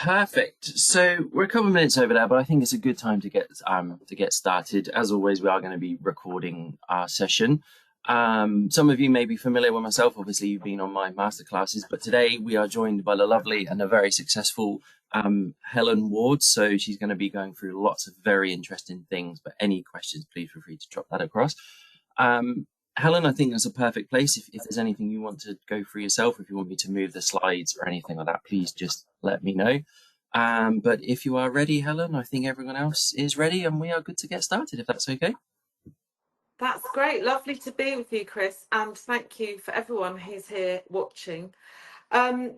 Perfect. So we're a couple of minutes over there, but I think it's a good time to get started. As always, we are going to be recording our session. Some of you may be familiar with myself. Obviously, you've been on my masterclasses, but today we are joined by the lovely and a very successful Hellen Ward. So she's going to be going through lots of very interesting things. But any questions, please feel free to drop that across. Hellen, I think that's a perfect place. If there's anything you want to go through yourself, if you want me to move the slides or anything like that, please just let me know. But if you are ready, Hellen, I think everyone else is ready and we are good to get started, if that's okay. That's great. Lovely to be with you, Chris. And thank you for everyone who's here watching. Shall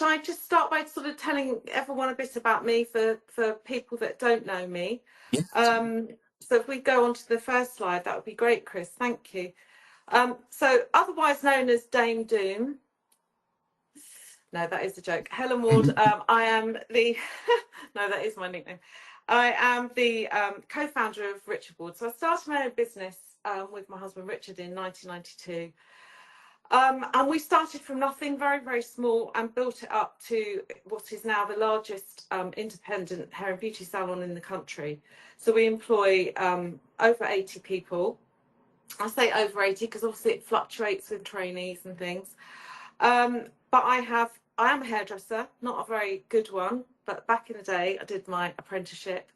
I just start by sort of telling everyone a bit about me for people that don't know me? Yeah. So if we go on to the first slide, that would be great, Chris. Thank you. So otherwise known as Dame Doom. No, that is a joke. Hellen Ward. I am the no, that is my nickname. I am the co-founder of Richard Ward. So I started my own business with my husband Richard in 1992. And we started from nothing, very, very small, and built it up to what is now the largest independent hair and beauty salon in the country. So we employ over 80 people. I say over 80 because obviously it fluctuates with trainees and things. But I am a hairdresser, not a very good one, but back in the day I did my apprenticeship,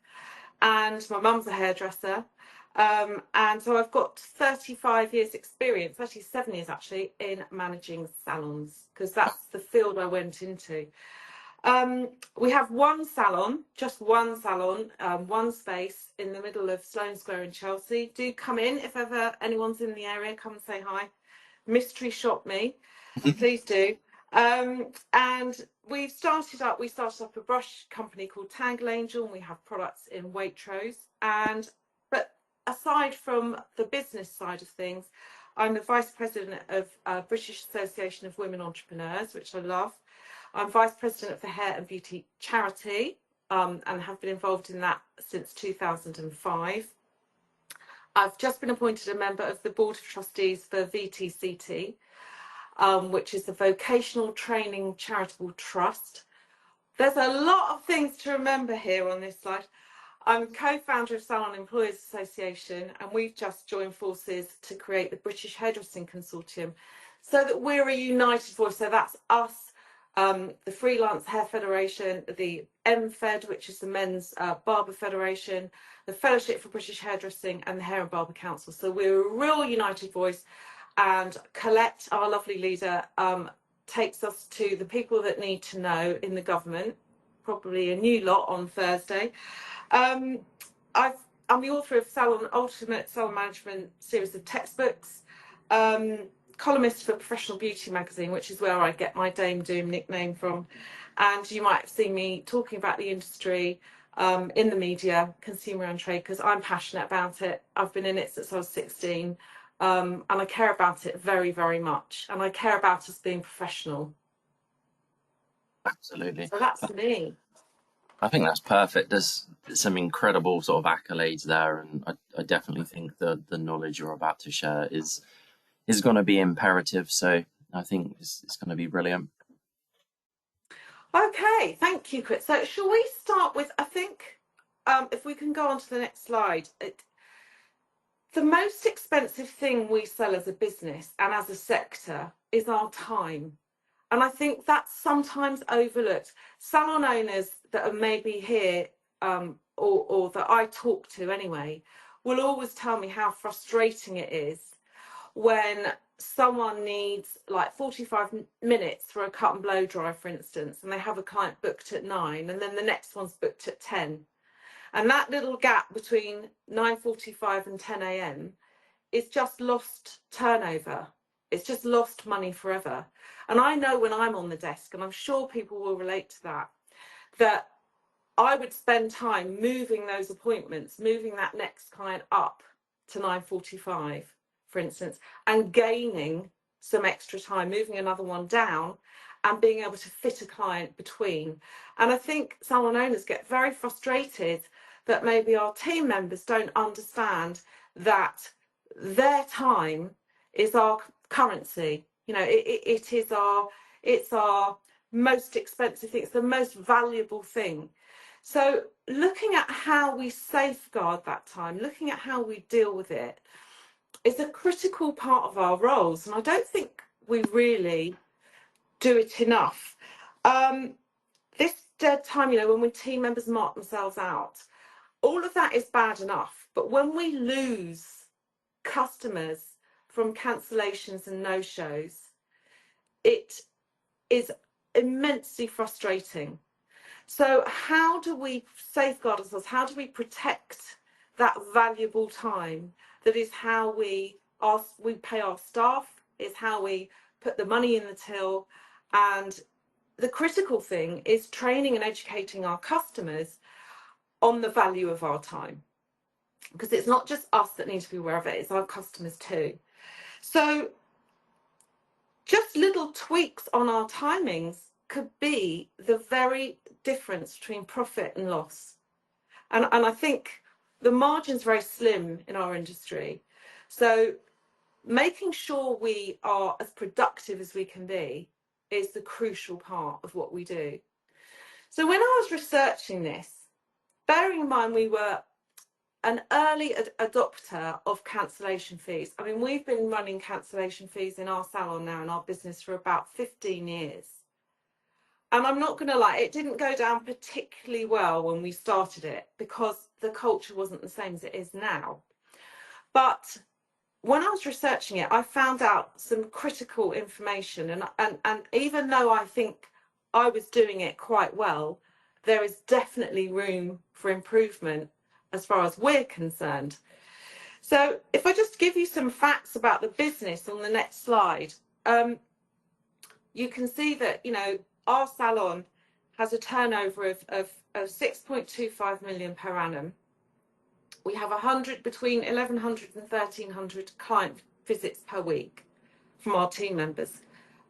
and my mum's a hairdresser. And so I've got 35 years experience, 37 years actually, in managing salons, because that's the field I went into. We have one salon, just one salon, one space in the middle of Sloane Square in Chelsea. Do come in if ever anyone's in the area, come and say hi. Mystery shop me, please do. And we started up a brush company called Tangle Angel, and we have products in Waitrose. But aside from the business side of things, I'm the vice president of British Association of Women Entrepreneurs, which I love. I'm vice president of the Hair and Beauty Charity, and have been involved in that since 2005. I've just been appointed a member of the Board of Trustees for VTCT, which is the Vocational Training Charitable Trust. There's a lot of things to remember here on this slide. I'm co-founder of Salon Employers Association, and we've just joined forces to create the British Hairdressing Consortium, so that we're a united voice. So that's us, the Freelance Hair Federation, the MFed, which is the Men's Barber Federation, the Fellowship for British Hairdressing, and the Hair and Barber Council. So we're a real united voice. And Colette, our lovely leader, takes us to the people that need to know in the government, probably a new lot on Thursday. I'm the author of Ultimate Salon Management series of textbooks, columnist for Professional Beauty magazine, which is where I get my Dame Doom nickname from. And you might have seen me talking about the industry in the media, consumer and trade, because I'm passionate about it. I've been in it since I was 16. And I care about it very, very much. And I care about us being professional. Absolutely. So that's me. I think that's perfect. There's some incredible sort of accolades there, and I definitely think the knowledge you're about to share is going to be imperative. So I think it's going to be brilliant. Okay, thank you, Chris. So shall we start with, I think, if we can go on to the next slide. The most expensive thing we sell as a business and as a sector is our time. And I think that's sometimes overlooked. Salon owners that are maybe here, or that I talk to anyway, will always tell me how frustrating it is when someone needs like 45 minutes for a cut and blow dry, for instance, and they have a client booked at 9, and then the next one's booked at 10. And that little gap between 9:45 and 10 a.m. is just lost turnover. It's just lost money forever. And I know when I'm on the desk, and I'm sure people will relate to that, that I would spend time moving those appointments, moving that next client up to 9:45, for instance, and gaining some extra time, moving another one down, and being able to fit a client between. And I think salon owners get very frustrated that maybe our team members don't understand that their time is our currency. You know, it's our most expensive thing. It's the most valuable thing. So looking at how we safeguard that time, looking at how we deal with it, is a critical part of our roles. And I don't think we really do it enough. This dead time, when team members mark themselves out, all of that is bad enough. But when we lose customers from cancellations and no-shows, it is immensely frustrating. So how do we safeguard ourselves? How do we protect that valuable time? That is how we pay our staff, is how we put the money in the till. And the critical thing is training and educating our customers on the value of our time. Because it's not just us that need to be aware of it, it's our customers too. So just little tweaks on our timings could be the very difference between profit and loss. And I think the margin's very slim in our industry. So making sure we are as productive as we can be is the crucial part of what we do. So when I was researching this, bearing in mind we were an early adopter of cancellation fees. I mean, we've been running cancellation fees in our salon now in our business for about 15 years. And I'm not going to lie, it didn't go down particularly well when we started it because the culture wasn't the same as it is now. But when I was researching it, I found out some critical information. And even though I think I was doing it quite well, there is definitely room for improvement as far as we're concerned. So if I just give you some facts about the business on the next slide, you can see that, our salon has a turnover of 6.25 million per annum. We have between 1,100 and 1,300 client visits per week from our team members,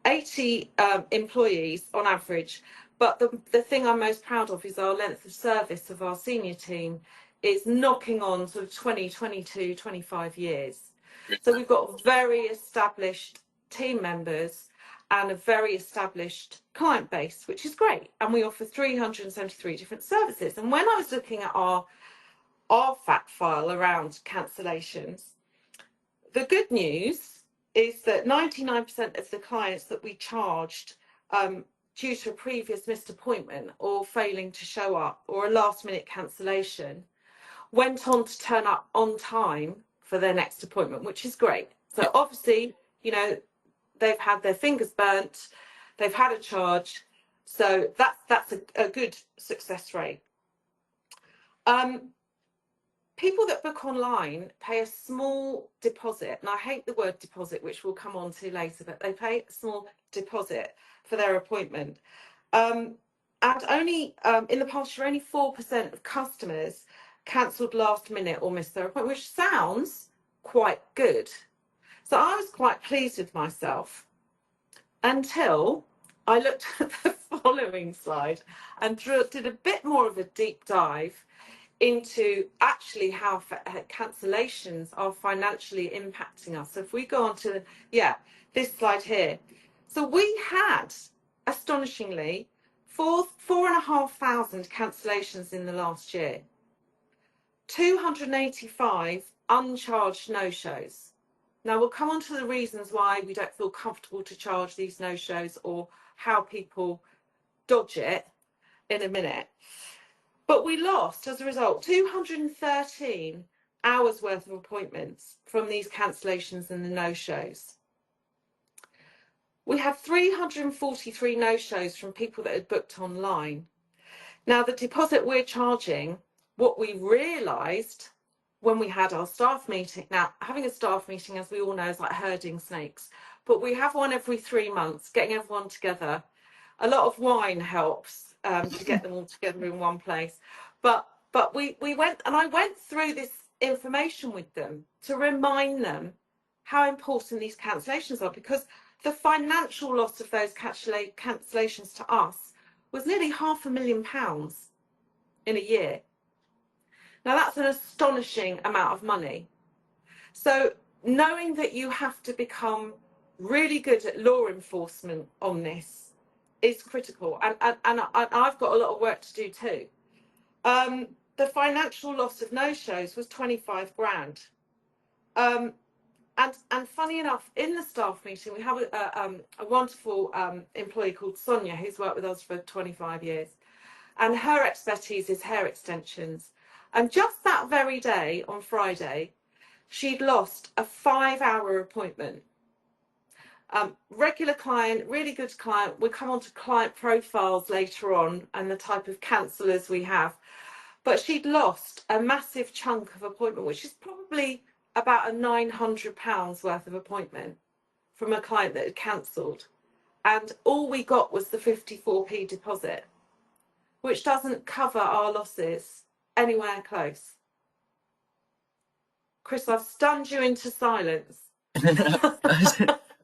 80 employees on average. But the thing I'm most proud of is our length of service of our senior team is knocking on sort of 20, 22, 25 years. So we've got very established team members and a very established client base, which is great. And we offer 373 different services. And when I was looking at our fact file around cancellations, the good news is that 99% of the clients that we charged due to a previous missed appointment or failing to show up or a last minute cancellation went on to turn up on time for their next appointment, which is great. So obviously, they've had their fingers burnt, they've had a charge, so that's a good success rate. People that book online pay a small deposit, and I hate the word deposit, which we'll come on to later, but they pay a small deposit for their appointment. And only in the past year, only 4% of customers cancelled last minute or missed their appointment, which sounds quite good. So I was quite pleased with myself until I looked at the following slide and did a bit more of a deep dive into actually how cancellations are financially impacting us. So if we go on to, this slide here. So we had, astonishingly, 4,500 cancellations in the last year, 285 uncharged no-shows. Now we'll come on to the reasons why we don't feel comfortable to charge these no-shows or how people dodge it in a minute. But we lost, as a result, 213 hours worth of appointments from these cancellations and the no-shows. We had 343 no-shows from people that had booked online. Now, the deposit we're charging, what we realised when we had our staff meeting, now having a staff meeting, as we all know, is like herding snakes, but we have one every 3 months, getting everyone together. A lot of wine helps to get them all together in one place. But we went, and I went through this information with them to remind them how important these cancellations are, because the financial loss of those cancellations to us was nearly £500,000 in a year. Now that's an astonishing amount of money. So knowing that you have to become really good at law enforcement on this is critical, and I've got a lot of work to do too. The financial loss of no shows was 25 grand. And funny enough, in the staff meeting, we have a wonderful employee called Sonia, who's worked with us for 25 years. And her expertise is hair extensions. And just that very day, on Friday, she'd lost a 5-hour appointment. Regular client, really good client. We'll come on to client profiles later on and the type of counsellors we have. But she'd lost a massive chunk of appointment, which is probably about a £900 worth of appointment from a client that had cancelled. And all we got was the 54p deposit, which doesn't cover our losses anywhere close. Chris, I've stunned you into silence.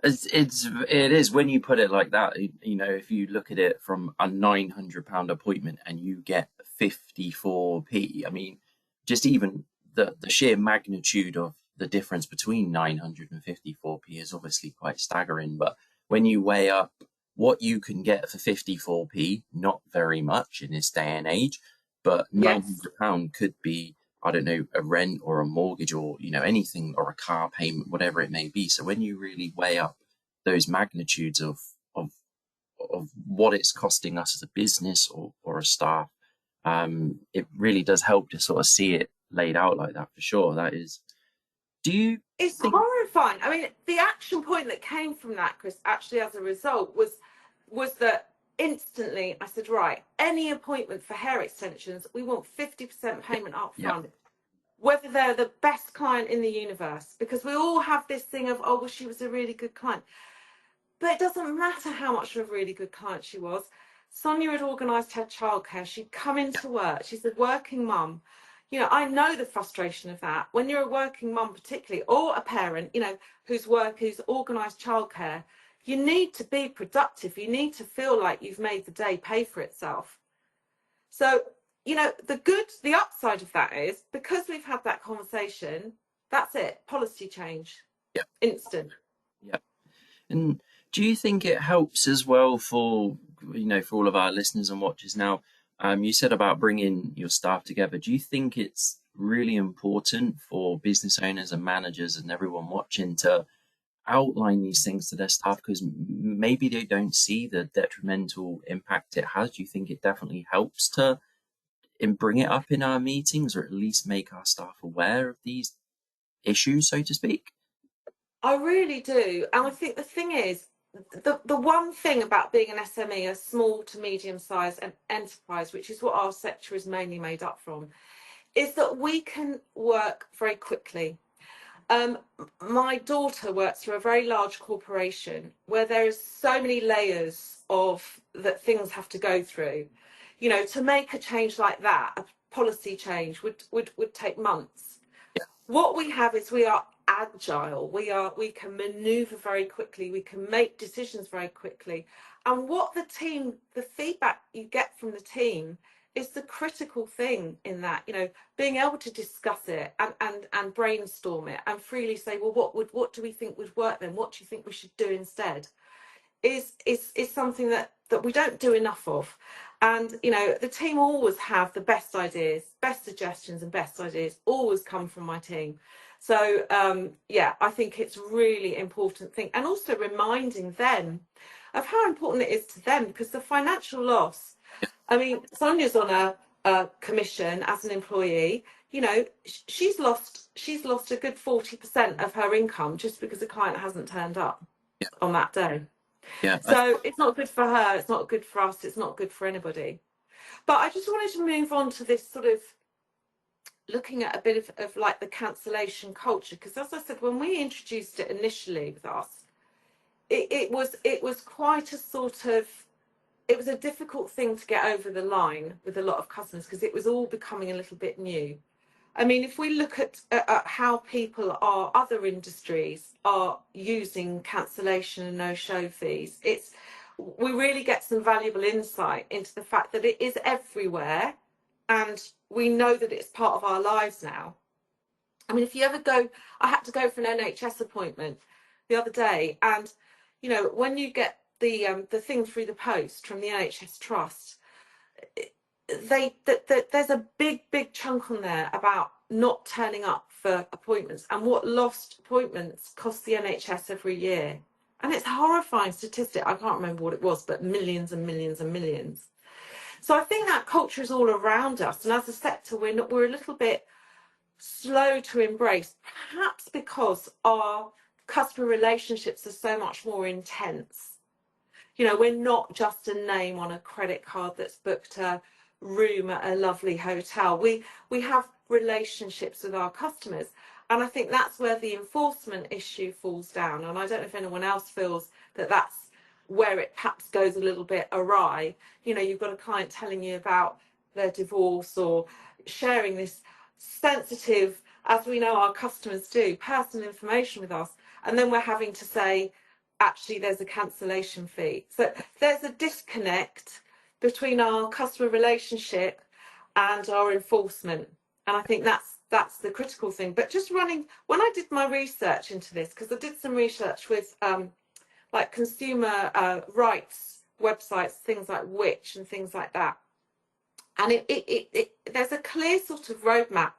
It is when you put it like that. You know, if you look at it from a £900 appointment and you get 54p, I mean, just even the sheer magnitude of the difference between 900 and 54p is obviously quite staggering. But when you weigh up what you can get for 54p, not very much in this day and age, but £900 could be, I don't know, a rent or a mortgage or, you know, anything, or a car payment, whatever it may be. So when you really weigh up those magnitudes of what it's costing us as a business or a staff, it really does help to sort of see it laid out like that, for sure. That is, it's horrifying. I mean, the action point that came from that, Chris, actually as a result was that instantly I said, right, any appointment for hair extensions, we want 50% payment up front, whether they're the best client in the universe, because we all have this thing of, oh, well, she was a really good client. But it doesn't matter how much of a really good client she was. Sonia had organised her childcare. She'd come into work. She's a working mum. You know, I know the frustration of that. When you're a working mum, particularly, or a parent, you know, who's organised childcare, you need to be productive. You need to feel like you've made the day pay for itself. So, you know, the upside of that is, because we've had that conversation, that's it. Policy change. Yeah. Instant. Yeah. And do you think it helps as well for, you know, for all of our listeners and watchers now? You said about bringing your staff together. Do you think it's really important for business owners and managers and everyone watching to outline these things to their staff, because maybe they don't see the detrimental impact it has? Do you think it definitely helps to bring it up in our meetings, or at least make our staff aware of these issues, so to speak? I really do. And I think the thing is, the one thing about being an SME, a small to medium sized enterprise, which is what our sector is mainly made up from, is that we can work very quickly. My daughter works for a very large corporation where there is so many layers of that things have to go through. You know, to make a change like that, a policy change would take months. Yeah. What we have is we are agile. We can maneuver very quickly. We can make decisions very quickly. And what the feedback you get from the team is the critical thing in that, you know, being able to discuss it and brainstorm it and freely say, well, what do we think would work then? What do you think we should do instead? Is something that we don't do enough of. And, you know, the team always have the best ideas, best suggestions and best ideas always come from my team. So, yeah, I think it's really important thing. And also reminding them of how important it is to them, because the financial loss, I mean, Sonia's on a commission as an employee. You know, she's lost a good 40% of her income just because the client hasn't turned up on that day. Yeah. So it's not good for her. It's not good for us. It's not good for anybody. But I just wanted to move on to this sort of looking at a bit of like the cancellation culture, because as I said, when we introduced it initially with us, it was quite a sort of, it was a difficult thing to get over the line with a lot of customers because it was all becoming a little bit new. I mean, if we look at how other industries are using cancellation and no-show fees, we really get some valuable insight into the fact that it is everywhere, and we know that it's part of our lives now. I mean, if you ever go, I had to go for an NHS appointment the other day, and, you know, when you get the thing through the post from the NHS Trust, there's a big chunk on there about not turning up for appointments and what lost appointments cost the NHS every year. And it's a horrifying statistic. I can't remember what it was, but millions and millions and millions. So I think that culture is all around us, and as a sector, we're a little bit slow to embrace, perhaps because our customer relationships are so much more intense. You know, we're not just a name on a credit card that's booked a room at a lovely hotel. We have relationships with our customers. And I think that's where the enforcement issue falls down. And I don't know if anyone else feels that that's where it perhaps goes a little bit awry. You know, you've got a client telling you about their divorce or sharing this sensitive, as we know our customers do, personal information with us. And then we're having to say, actually, there's a cancellation fee. So there's a disconnect between our customer relationship and our enforcement. And I think that's the critical thing. But just running, when I did my research into this, because I did some research with like consumer rights websites, things like Which and things like that. And there's a clear sort of roadmap,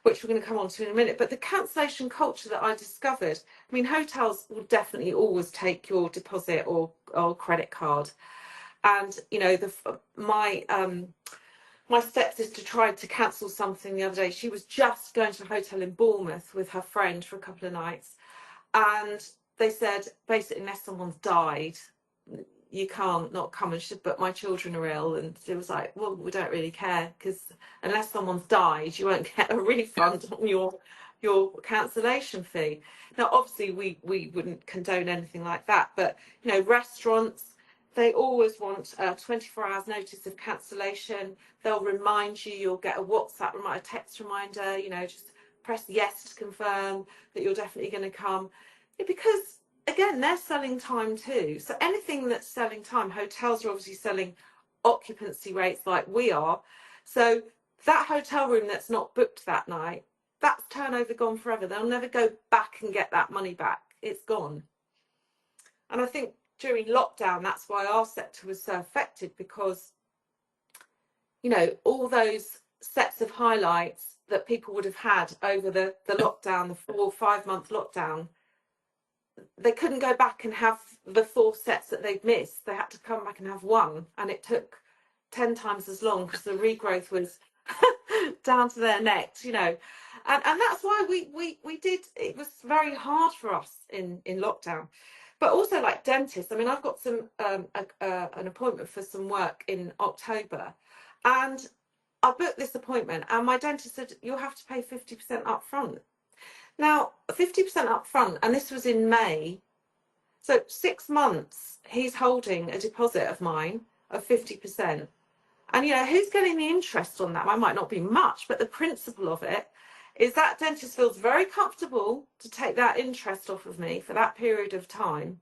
which we're going to come on to in a minute. But the cancellation culture that I discovered, I mean, hotels will definitely always take your deposit or credit card. And, you know, my stepsister tried to cancel something the other day. She was just going to a hotel in Bournemouth with her friend for a couple of nights. And they said, basically, unless someone's died, you can't not come. And she said, but my children are ill. And it was like, well, we don't really care, because unless someone's died, you won't get a refund on your cancellation fee. Now, obviously, we wouldn't condone anything like that. But, you know, restaurants, they always want 24 hours notice of cancellation. They'll remind you, you'll get a WhatsApp reminder, a text reminder, you know, just press yes to confirm that you're definitely going to come. Because, again, they're selling time too. So anything that's selling time, hotels are obviously selling occupancy rates like we are. So that hotel room that's not booked that night, that's turnover gone forever. They'll never go back and get that money back. It's gone. And I think during lockdown, that's why our sector was so affected, because, you know, all those sets of highlights that people would have had over the lockdown, the 4 or 5 month lockdown, they couldn't go back and have the 4 sets that they'd missed. They had to come back and have one, and it took 10 times as long because the regrowth was down to their necks, you know. And that's why we did, it was very hard for us in lockdown. But also, like dentists, I mean, I've got some an appointment for some work in October, and I booked this appointment, and my dentist said, you'll have to pay 50% up front. Now, 50% up front, and this was in May, so 6 months he's holding a deposit of mine of 50%. And, you know, who's getting the interest on that? I might not be much, but the principle of it is that dentist feels very comfortable to take that interest off of me for that period of time.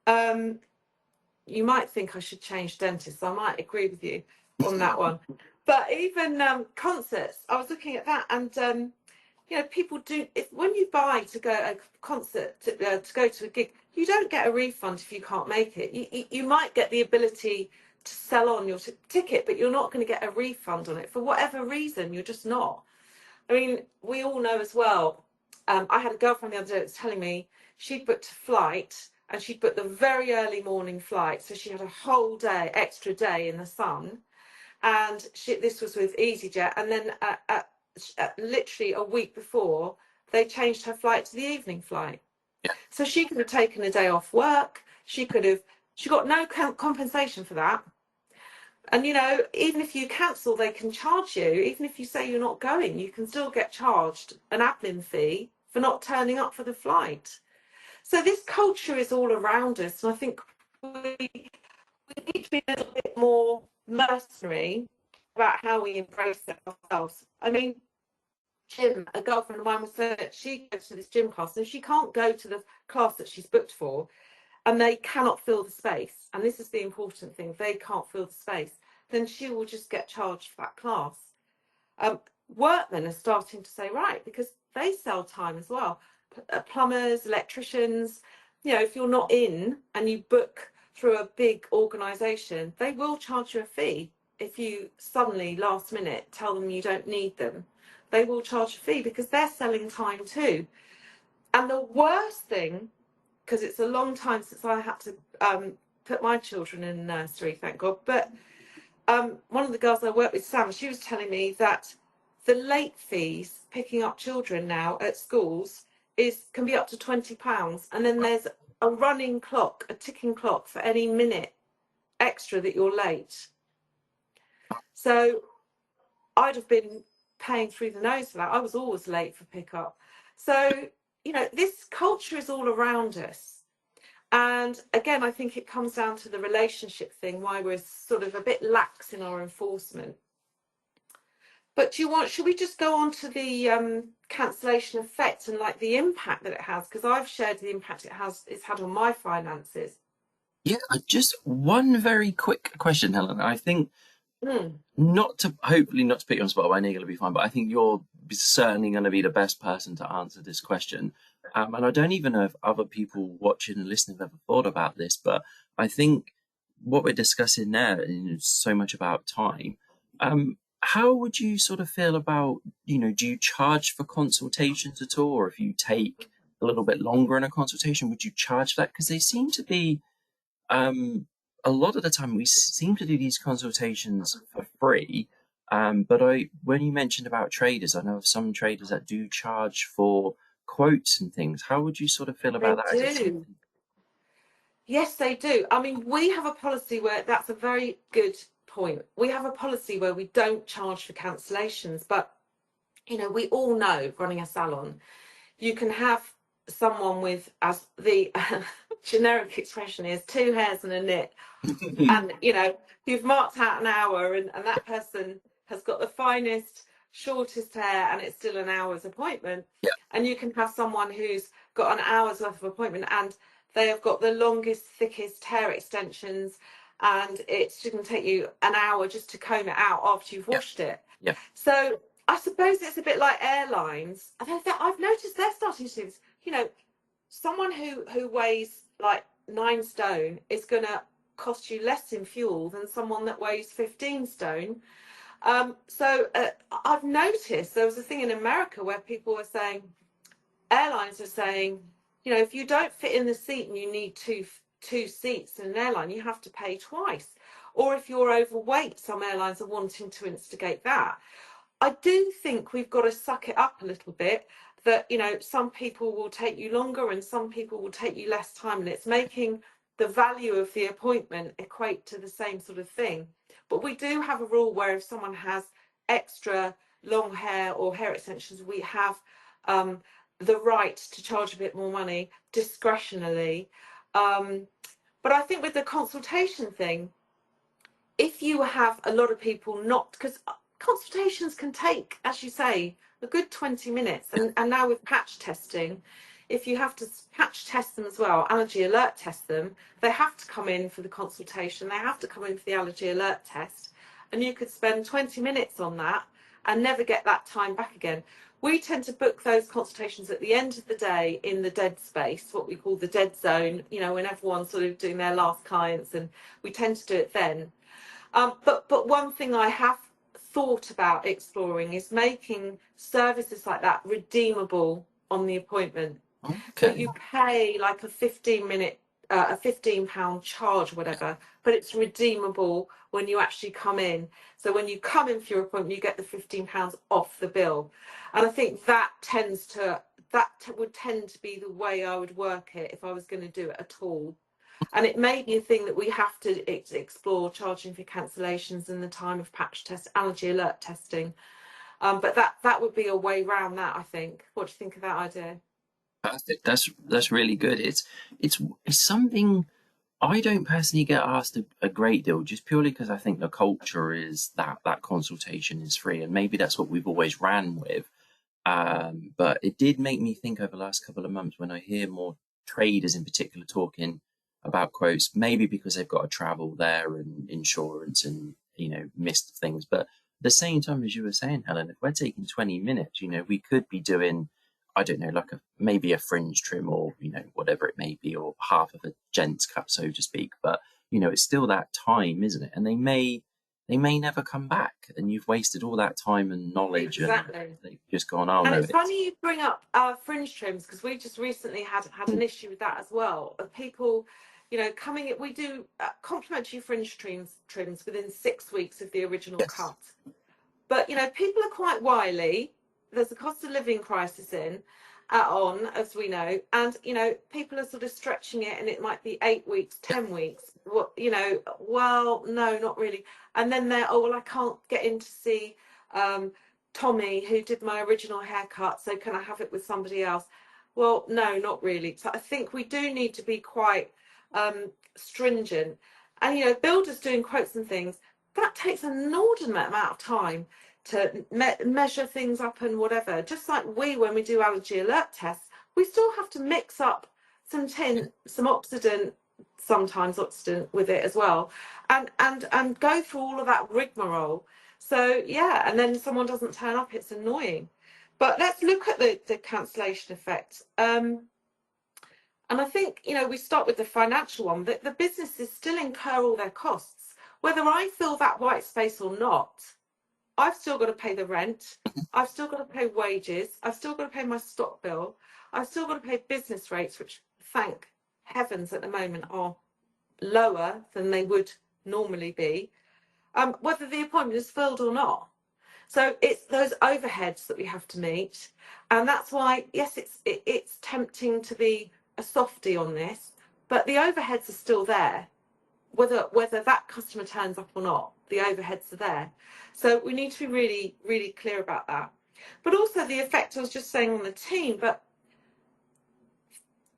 You might think I should change dentists. I might agree with you on that one. But even concerts, I was looking at that, and you know, people do. When you buy to go a concert, to go to a gig, you don't get a refund if you can't make it. You might get the ability to sell on your ticket, but you're not going to get a refund on it for whatever reason. You're just not. I mean, we all know as well. I had a girlfriend the other day that was telling me she'd booked a flight, and she'd booked the very early morning flight, so she had a whole day, extra day in the sun. And this was with EasyJet, and then literally a week before, they changed her flight to the evening flight. Yeah. So she could have taken a day off work. She got no compensation for that. And, you know, even if you cancel, they can charge you. Even if you say you're not going, you can still get charged an admin fee for not turning up for the flight. So this culture is all around us. And I think we need to be a little bit more mercenary about how we embrace it ourselves. I mean, Jim, a girlfriend of mine, was saying that she goes to this gym class and she can't go to the class that she's booked for, and they cannot fill the space. And this is the important thing, they can't fill the space. Then she will just get charged for that class. Workmen are starting to say, right, because they sell time as well. Plumbers, electricians, you know, if you're not in and you book through a big organisation, they will charge you a fee if you suddenly last minute tell them you don't need them. They will charge a fee because they're selling time too. And the worst thing, because it's a long time since I had to put my children in nursery, thank God, but one of the girls I work with, Sam, she was telling me that the late fees picking up children now at schools can be up to £20, and then there's a running clock, a ticking clock for any minute extra that you're late. So I'd have been paying through the nose for that. I was always late for pickup. So, you know, this culture is all around us. And again, I think it comes down to the relationship thing, why we're sort of a bit lax in our enforcement. But should we just go on to the cancellation effect and like the impact that it has? Because I've shared the impact it's had on my finances. Yeah, just one very quick question, Helen. I think hopefully not to put you on the spot, I know you're going to be fine, but I think you're certainly going to be the best person to answer this question. And I don't even know if other people watching and listening have ever thought about this, but I think what we're discussing there is so much about time. How would you sort of feel about, do you charge for consultations at all? Or if you take a little bit longer in a consultation, would you charge for that? Because they seem to be, a lot of the time we seem to do these consultations for free. But when you mentioned about traders, I know of some traders that do charge for quotes and things. How would you sort of feel about They that? do. Yes, they do. I mean, we have a policy where that's a very good point. We have a policy where we don't charge for cancellations, but we all know running a salon, you can have someone with, as the generic expression is, two hairs and a knit. And you've marked out an hour, and that person has got the finest, shortest hair, and it's still an hour's appointment. Yeah. And you can have someone who's got an hour's worth of appointment, and they have got the longest, thickest hair extensions, and it's going to take you an hour just to comb it out after you've washed it. Yeah. So I suppose it's a bit like airlines. I've noticed they're starting to do this. Someone who weighs like 9 stone is going to cost you less in fuel than someone that weighs 15 stone. So I've noticed there was a thing in America where people were saying, airlines are saying, if you don't fit in the seat and you need two seats in an airline, you have to pay twice. Or if you're overweight, some airlines are wanting to instigate that. I do think we've got to suck it up a little bit, that some people will take you longer and some people will take you less time, and it's making the value of the appointment equate to the same sort of thing. But we do have a rule where if someone has extra long hair or hair extensions, we have the right to charge a bit more money discretionally. But I think with the consultation thing, if you have a lot of people not, because consultations can take, as you say, a good 20 minutes. And now with patch testing, if you have to patch test them as well, allergy alert test them, they have to come in for the consultation, they have to come in for the allergy alert test. And you could spend 20 minutes on that and never get that time back again. We tend to book those consultations at the end of the day in the dead space, what we call the dead zone, when everyone's sort of doing their last clients, and we tend to do it then. But one thing I have thought about exploring is making services like that redeemable on the appointment. Okay. So you pay like a 15-minute, a £15 charge, whatever, but it's redeemable when you actually come in. So when you come in for your appointment, you get the £15 off the bill. And I think that would tend to be the way I would work it if I was going to do it at all. And it may be a thing that we have to explore, charging for cancellations in the time of patch test, allergy alert testing. But that would be a way around that, I think. What do you think of that idea? Perfect. That's really good. It's something I don't personally get asked a great deal, just purely because I think the culture is that consultation is free, and maybe that's what we've always ran with. But it did make me think over the last couple of months when I hear more traders in particular talking about quotes, maybe because they've got to travel there and insurance and missed things. But at the same time, as you were saying, Helen, if we're taking 20 minutes, we could be doing, I don't know, like maybe a fringe trim, or whatever it may be, or half of a gents cut, so to speak. But it's still that time, isn't it? And they may never come back, and you've wasted all that time and knowledge, Exactly. and they've just gone, oh And no, it's funny you bring up fringe trims, because we just recently had an issue with that as well. Of people, coming in. We do complimentary fringe trims within 6 weeks of the original yes, cut. But people are quite wily. There's a cost of living crisis on, as we know, and people are sort of stretching it, and it might be 8 weeks, 10 weeks. Well, no, not really. And then they're, oh well, I can't get in to see Tommy, who did my original haircut, so can I have it with somebody else? Well, no, not really. So I think we do need to be quite stringent. And builders doing quotes and things, that takes an inordinate amount of time to measure things up and whatever. Just like when we do allergy alert tests, we still have to mix up some tin, some oxidant, sometimes oxidant with it as well, and go through all of that rigmarole. So yeah, and then someone doesn't turn up, it's annoying. But let's look at the cancellation effect. And I think, we start with the financial one, that the businesses still incur all their costs. Whether I fill that white space or not, I've still got to pay the rent. I've still got to pay wages. I've still got to pay my stock bill. I've still got to pay business rates, which, thank heavens, at the moment are lower than they would normally be, whether the appointment is filled or not. So it's those overheads that we have to meet. And that's why, yes, it's tempting to be a softie on this, but the overheads are still there. Whether that customer turns up or not, the overheads are there. So we need to be really, really clear about that. But also the effect I was just saying on the team, but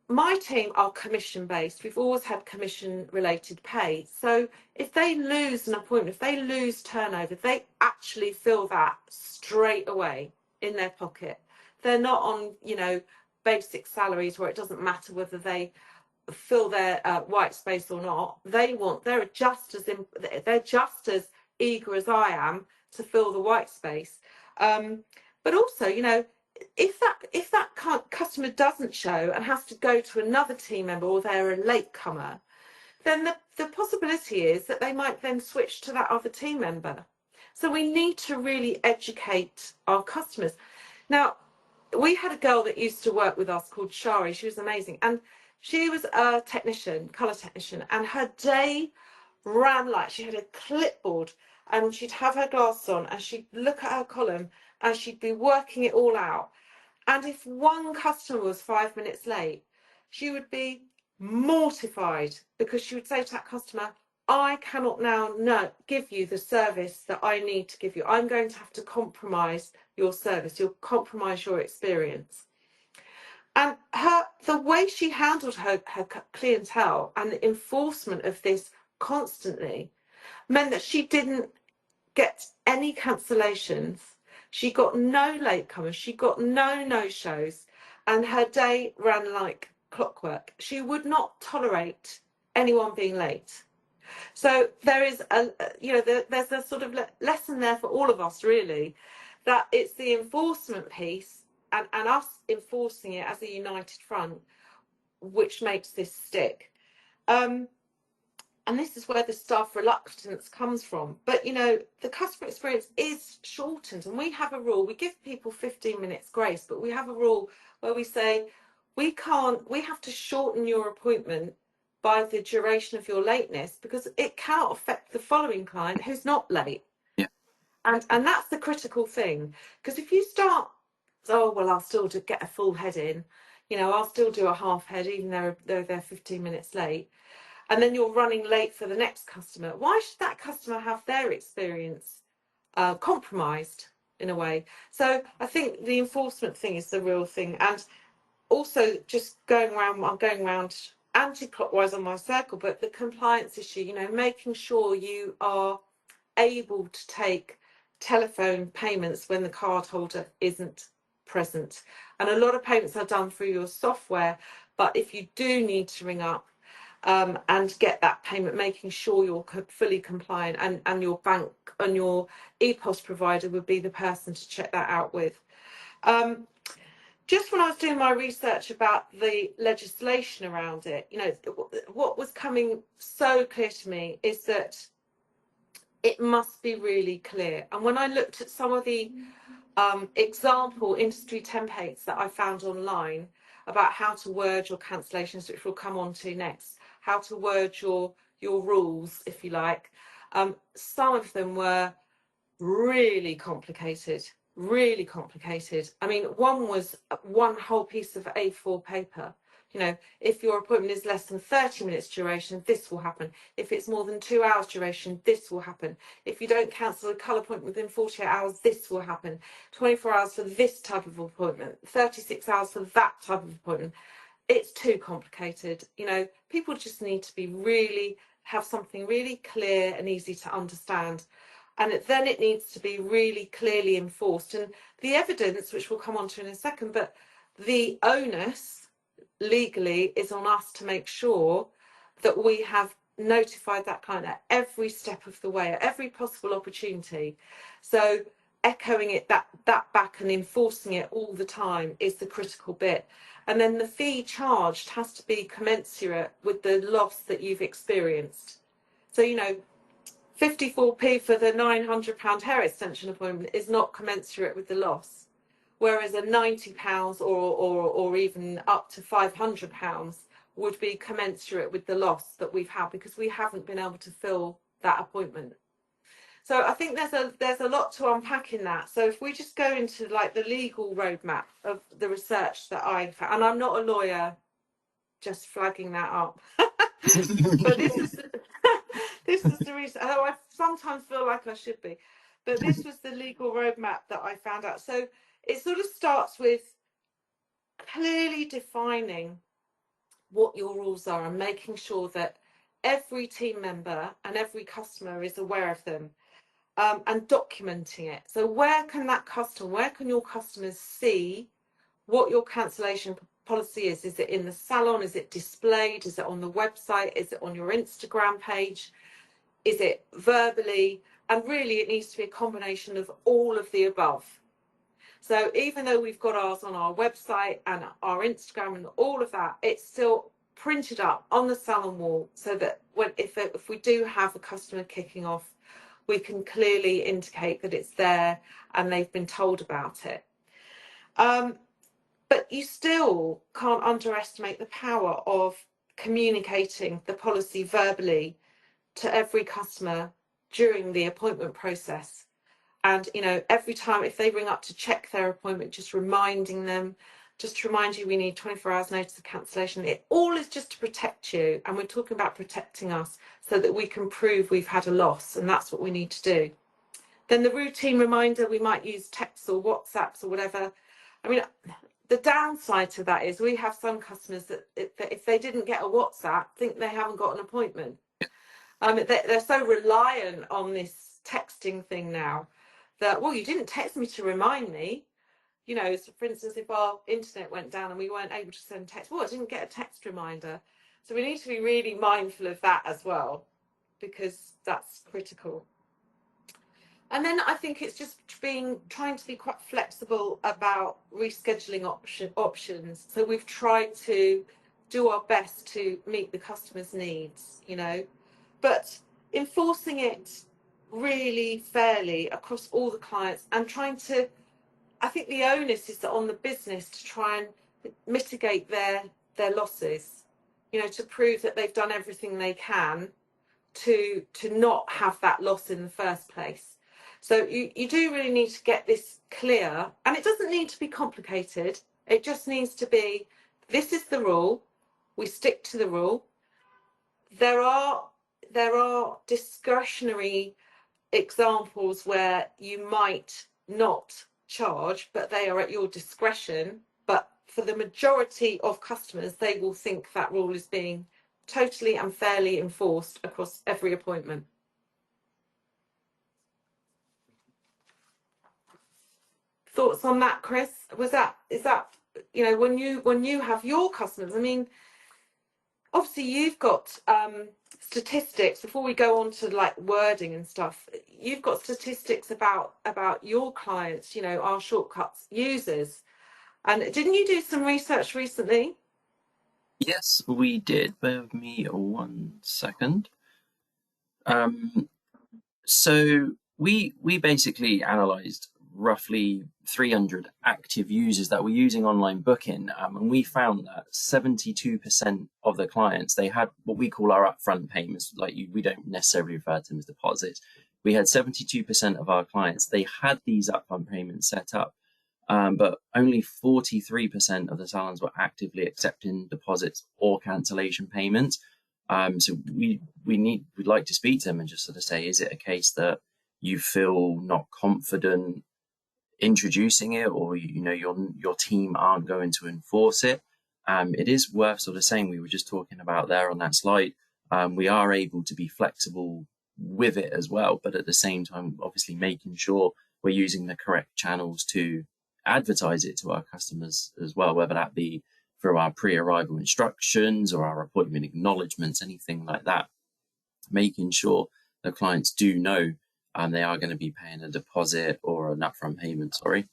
my team are commission based. We've always had commission related pay. So if they lose an appointment, if they lose turnover, they actually feel that straight away in their pocket. They're not on, basic salaries where it doesn't matter whether they fill their white space or not. They're just as eager as I am to fill the white space. But also, if that customer doesn't show and has to go to another team member, or they're a latecomer, then the possibility is that they might then switch to that other team member. So we need to really educate our customers. Now, we had a girl that used to work with us called Shari. She was amazing, and she was a colour technician, and her day ran like she had a clipboard, and she'd have her glasses on and she'd look at her column and she'd be working it all out. And if one customer was 5 minutes late, she would be mortified, because she would say to that customer, I cannot now give you the service that I need to give you. I'm going to have to compromise your service, you'll compromise your experience. And the way she handled her clientele and the enforcement of this constantly meant that she didn't get any cancellations. She got no latecomers. She got no no-shows. And her day ran like clockwork. She would not tolerate anyone being late. So there is there's a sort of lesson there for all of us, really, that it's the enforcement piece and us enforcing it as a united front which makes this stick. And this is where the staff reluctance comes from. But the customer experience is shortened, and we have a rule. We give people 15 minutes grace, but we have a rule where we say we have to shorten your appointment by the duration of your lateness, because it cannot affect the following client who's not late. yeah, And that's the critical thing. Because if you start, oh well, I'll still get a full head in, I'll still do a half head even though they're 15 minutes late, and then you're running late for the next customer. Why should that customer have their experience compromised in a way? So I think the enforcement thing is the real thing. And also just I'm going around anti-clockwise on my circle, but the compliance issue, making sure you are able to take telephone payments when the card holder isn't present. And a lot of payments are done through your software, but if you do need to ring up and get that payment, making sure you're fully compliant, and your bank and your EPOS provider would be the person to check that out with. just when I was doing my research about the legislation around it, you know, what was coming so clear to me is that it must be really clear. And when I looked at some of the example industry templates that I found online about how to word your cancellations, which we'll come on to next, how to word your rules, if you like, some of them were really complicated, really complicated. I mean, one was one whole piece of A4 paper. You know, if your appointment is less than 30 minutes duration, this will happen. If it's more than 2 hours duration, this will happen. If you don't cancel a colour appointment within 48 hours, this will happen. 24 hours for this type of appointment, 36 hours for that type of appointment. It's too complicated. You know, people just need to be really, have something really clear and easy to understand. And then it needs to be really clearly enforced. And the evidence, which we'll come on to in a second, but the onus legally is on us to make sure that we have notified that client at every step of the way, at every possible opportunity. So echoing it that back and enforcing it all the time is the critical bit. And then the fee charged has to be commensurate with the loss that you've experienced. So, you know, 54p for the £900 hair extension appointment is not commensurate with the loss, whereas a £90 or even up to £500 would be commensurate with the loss that we've had because we haven't been able to fill that appointment. So I think there's a lot to unpack in that. So if we just go into like the legal roadmap of the research that I found, and I'm not a lawyer, just flagging that up, but this is the reason. Although I sometimes feel like I should be, but this was the legal roadmap that I found out. So it sort of starts with clearly defining what your rules are and making sure that every team member and every customer is aware of them, and documenting it. So where can your customers see what your cancellation policy is? Is it in the salon? Is it displayed? Is it on the website? Is it on your Instagram page? Is it verbally? And really it needs to be a combination of all of the above. So even though we've got ours on our website and our Instagram and all of that, it's still printed up on the salon wall so that if we do have a customer kicking off, we can clearly indicate that it's there and they've been told about it. But you still can't underestimate the power of communicating the policy verbally to every customer during the appointment process. And, you know, every time if they ring up to check their appointment, just reminding them, just to remind you, we need 24 hours notice of cancellation. It all is just to protect you. And we're talking about protecting us so that we can prove we've had a loss. And that's what we need to do. Then the routine reminder, we might use texts or WhatsApps or whatever. I mean, the downside to that is we have some customers that if they didn't get a WhatsApp, think they haven't got an appointment. They're so reliant on this texting thing now that, well, you didn't text me to remind me. You know, so for instance, if our internet went down and we weren't able to send text, well, I didn't get a text reminder. So we need to be really mindful of that as well, because that's critical. And then I think it's just trying to be quite flexible about rescheduling options. So we've tried to do our best to meet the customer's needs, you know, but enforcing it really fairly across all the clients and trying to, I think the onus is on the business to try and mitigate their losses, you know, to prove that they've done everything they can to not have that loss in the first place. So you do really need to get this clear, and it doesn't need to be complicated. It just needs to be, this is the rule, we stick to the rule. There are discretionary examples where you might not charge, but they are at your discretion. But for the majority of customers, they will think that rule is being totally and fairly enforced across every appointment. Thoughts on that, Chris? Is that, you know, when you have your customers, I mean, obviously you've got statistics, before we go on to like wording and stuff, you've got statistics about your clients, you know, our shortcuts users. And didn't you do some research recently? Yes, we did. Bear with me 1 second. Um, so we basically analysed roughly 300 active users that were using online booking, and we found that 72% of the clients, they had what we call our upfront payments. We don't necessarily refer to them as deposits. We had 72% of our clients, they had these upfront payments set up. But only 43% of the salons were actively accepting deposits or cancellation payments. So we'd like to speak to them and just sort of say, is it a case that you feel not confident introducing it, or your team aren't going to enforce it? It is worth sort of saying, we were just talking about there on that slide, we are able to be flexible with it as well, but at the same time, obviously making sure we're using the correct channels to advertise it to our customers as well, whether that be through our pre-arrival instructions or our appointment acknowledgements, anything like that, making sure the clients do know they are going to be paying a deposit or an upfront payment. Sorry.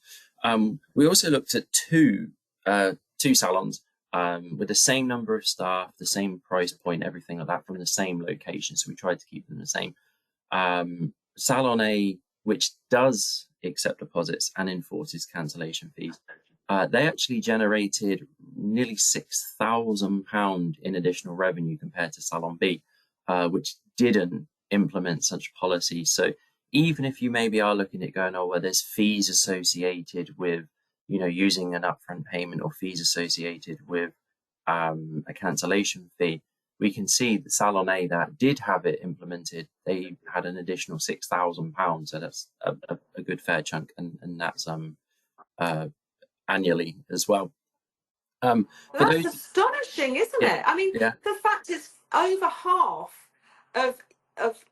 We also looked at two salons with the same number of staff, the same price point, everything like that, from the same location. So we tried to keep them the same. Salon A, which does accept deposits and enforces cancellation fees, they actually generated nearly £6,000 in additional revenue compared to Salon B, which didn't implement such policy. So even if you maybe are looking at going, oh, well, there's fees associated with, using an upfront payment, or fees associated with a cancellation fee, we can see the Salon A that did have it implemented, they had an additional £6,000. So that's a good fair chunk, and that's annually as well. For That's those, astonishing, isn't yeah, it? I mean, yeah, the fact is, over half of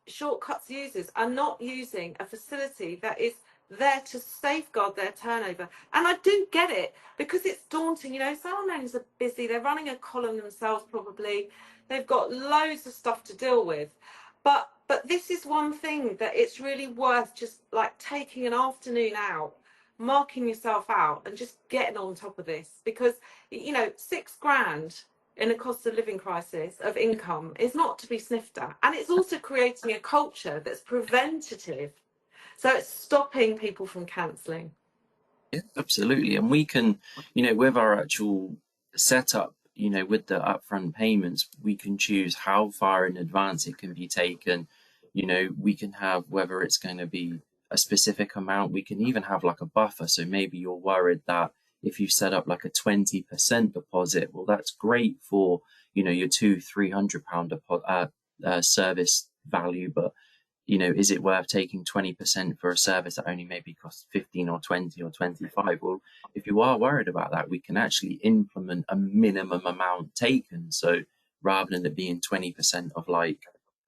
shortcuts users are not using a facility that is there to safeguard their turnover. And I do get it, because it's daunting. Salon owners are busy. They're running a column themselves, probably. They've got loads of stuff to deal with. But this is one thing that it's really worth just like taking an afternoon out, marking yourself out, and just getting on top of this, because £6,000 in a cost of living crisis of income is not to be sniffed at. And it's also creating a culture that's preventative. So it's stopping people from cancelling. yeah, absolutely. And we can, with our actual setup, with the upfront payments, we can choose how far in advance it can be taken. We can have, whether it's going to be a specific amount, we can even have like a buffer. So maybe you're worried that if you set up like a 20% deposit, well, that's great for, your £200-300 service value, but is it worth taking 20% for a service that only maybe costs 15 or 20 or 25? Well, if you are worried about that, we can actually implement a minimum amount taken. So rather than it being 20% of like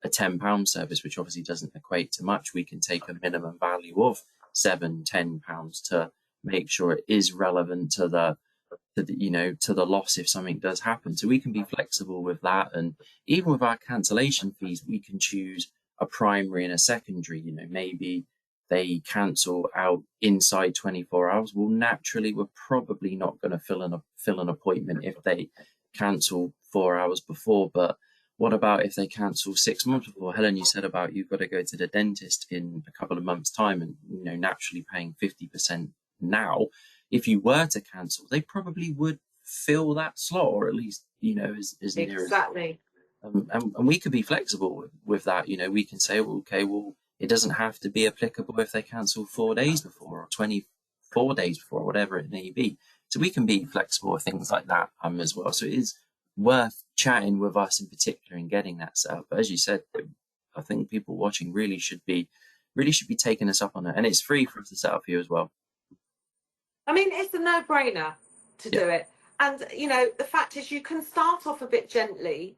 a £10 service, which obviously doesn't equate to much, we can take a minimum value of £7-10 to make sure it is relevant to the loss if something does happen. So we can be flexible with that. And even with our cancellation fees, we can choose a primary and a secondary. Maybe they cancel out inside 24 hours. Well, naturally, we're probably not going to fill an appointment if they cancel 4 hours before. But what about if they cancel 6 months before? Helen, you said about you've got to go to the dentist in a couple of months' time, and naturally paying 50% now. If you were to cancel, they probably would fill that slot, or at least as near as. Exactly. And we could be flexible with that. We can say, well, okay, well, it doesn't have to be applicable if they cancel 4 days before or 24 days before, or whatever it may be. So we can be flexible with things like that as well. So it is worth chatting with us in particular and getting that set up. But as you said, I think people watching really should be taking us up on it, and it's free for us to set up for you as well. I mean, it's a no-brainer to Yeah. do it. And, the fact is, you can start off a bit gently,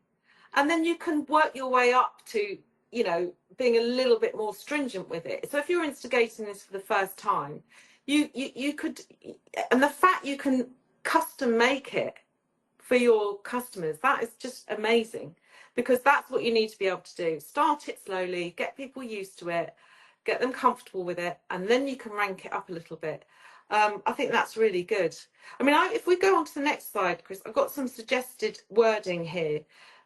and then you can work your way up to, being a little bit more stringent with it. So if you're instigating this for the first time, you could, and the fact you can custom make it for your customers, that is just amazing, because that's what you need to be able to do. Start it slowly, get people used to it, get them comfortable with it, and then you can rank it up a little bit. I think that's really good. I mean, if we go on to the next slide, Chris, I've got some suggested wording here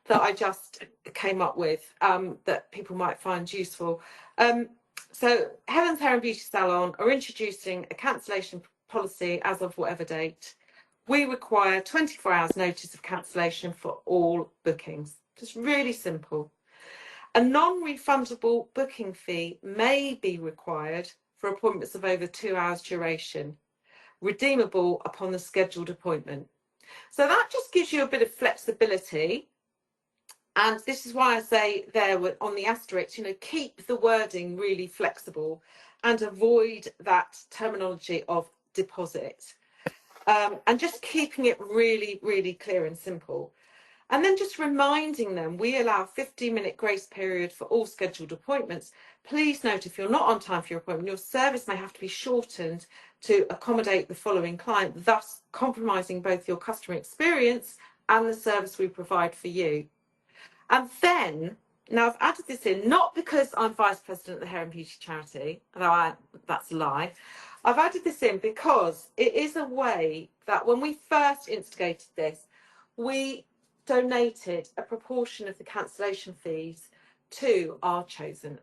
that I just came up with that people might find useful. So Hellen's Hair and Beauty Salon are introducing a cancellation policy as of whatever date. We require 24 hours notice of cancellation for all bookings. Just really simple. A non-refundable booking fee may be required for appointments of over 2 hours duration, redeemable upon the scheduled appointment. So that just gives you a bit of flexibility. And this is why I say there on the asterisk, you know, keep the wording really flexible and avoid that terminology of deposit. And just keeping it really, really clear and simple. And then just reminding them, we allow a 15-minute grace period for all scheduled appointments. Please note, if you're not on time for your appointment, your service may have to be shortened to accommodate the following client, thus compromising both your customer experience and the service we provide for you. And then, now I've added this in, not because I'm Vice President of the Hair and Beauty Charity, although that's a lie. I've added this in because it is a way that when we first instigated this, we donated a proportion of the cancellation fees to our chosen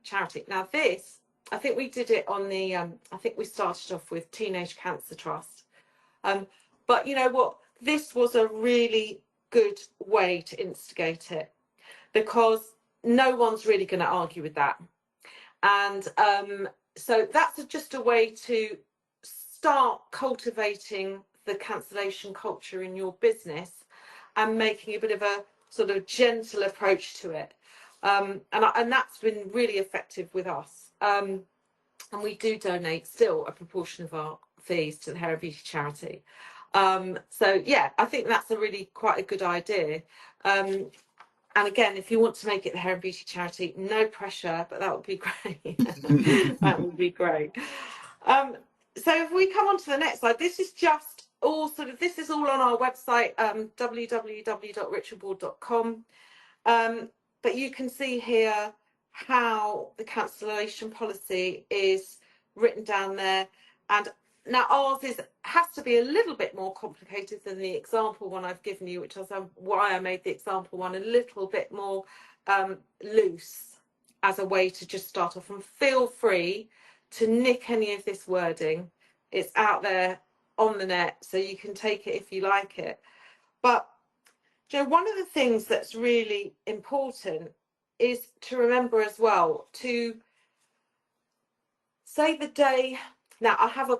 charity. Now this, I think we did it on the, I think we started off with Teenage Cancer Trust. But you know what, this was a really good way to instigate it because no one's really going to argue with that. And so that's just a way to start cultivating the cancellation culture in your business and making a bit of a sort of gentle approach to it. And that's been really effective with us. And we do donate still a proportion of our fees to the Hair and Beauty Charity. So yeah, I think that's a really quite a good idea. And again, if you want to make it the Hair and Beauty Charity, no pressure, but that would be great. That would be great. So if we come on to the next slide, this is just all sort of, this is all on our website, www.ritualboard.com. But you can see here how the cancellation policy is written down there. And now ours has to be a little bit more complicated than the example one I've given you, which is why I made the example one a little bit more loose as a way to just start off. And feel free to nick any of this wording. It's out there on the net, so you can take it if you like it. But you know, one of the things that's really important is to remember as well to say the day. Now I have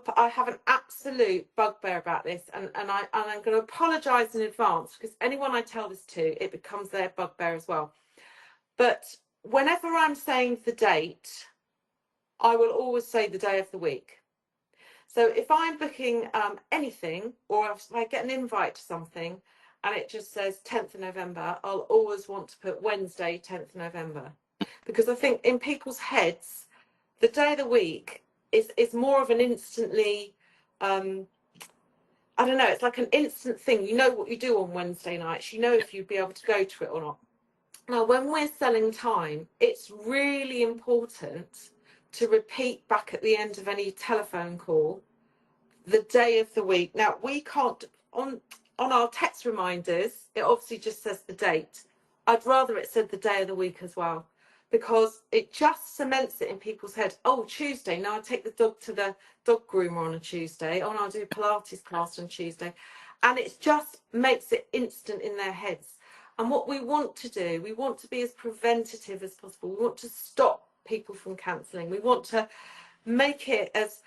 an absolute bugbear about this, and I'm going to apologise in advance because anyone I tell this to, it becomes their bugbear as well. But whenever I'm saying the date, I will always say the day of the week. So if I'm booking anything, or if I get an invite to something and it just says 10th of November, I'll always want to put Wednesday, 10th of November. Because I think in people's heads, the day of the week is more of an instantly, I don't know, it's like an instant thing. You know what you do on Wednesday nights. You know if you'd be able to go to it or not. Now, when we're selling time, it's really important to repeat back at the end of any telephone call the day of the week. Now we can't on our text reminders, it obviously just says the date. I'd rather it said the day of the week as well, because it just cements it in people's heads. Oh, Tuesday, now I take the dog to the dog groomer on a Tuesday. Oh, and I'll do a Pilates class on Tuesday. And it just makes it instant in their heads. And what we want to do, we want to be as preventative as possible. We want to stop people from cancelling. We want to make it as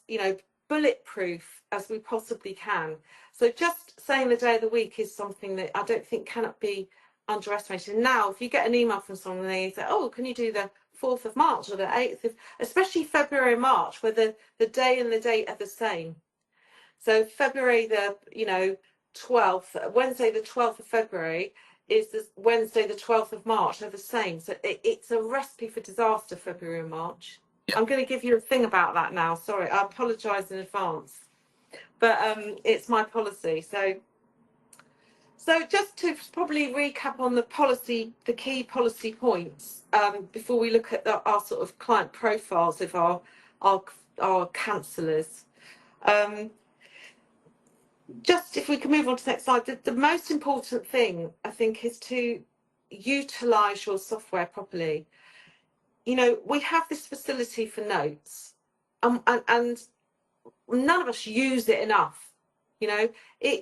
you know, bulletproof as we possibly can. So just saying the day of the week is something that I don't think cannot be underestimated. Now, if you get an email from someone and they say, oh, can you do the 4th of March or the 8th of, especially February and March, where the day and the date are the same. So February the, you know, 12th, Wednesday the 12th of February is this Wednesday the 12th of March, they're the same. So it's a recipe for disaster, February and March. Yeah. I'm going to give you a thing about that now. Sorry, I apologise in advance. But it's my policy. So So just to probably recap on the policy, the key policy points, before we look at our sort of client profiles of our counsellors. Just if we can move on to the next slide, the most important thing I think is to utilise your software properly. You know, we have this facility for notes, and none of us use it enough. You know,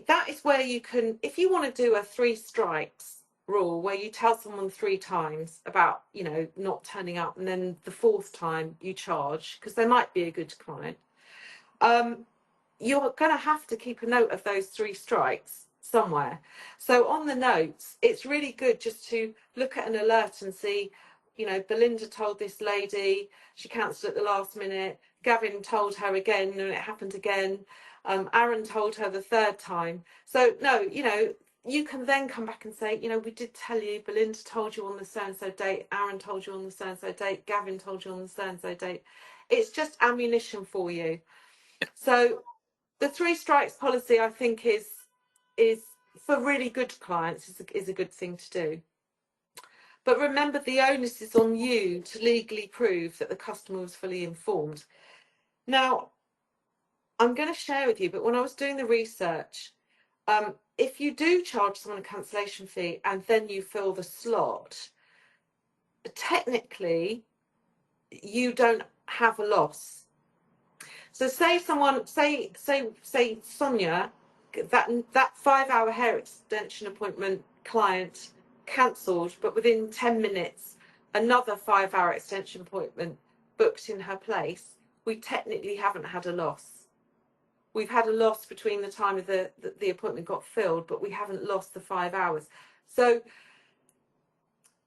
that is where you can, if you want to do a 3 strikes rule where you tell someone 3 times about, you know, not turning up, and then the 4th time you charge because they might be a good client, you're going to have to keep a note of those 3 strikes somewhere. So on the notes, it's really good just to look at an alert and see, you know, Belinda told this lady, she cancelled at the last minute. Gavin told her again, and it happened again. Aaron told her the 3rd time. So no, you know, you can then come back and say, you know, we did tell you, Belinda told you on the so-and-so date, Aaron told you on the so-and-so date, Gavin told you on the so-and-so date. It's just ammunition for you. So the 3 strikes policy, I think, is for really good clients is a good thing to do. But remember, the onus is on you to legally prove that the customer was fully informed. Now, I'm going to share with you, but when I was doing the research, if you do charge someone a cancellation fee and then you fill the slot, technically, you don't have a loss. So say someone, say Sonia, that 5-hour hair extension appointment client cancelled, but within 10 minutes, another 5-hour extension appointment booked in her place, we technically haven't had a loss. We've had a loss between the time of the appointment got filled, but we haven't lost the 5 hours. So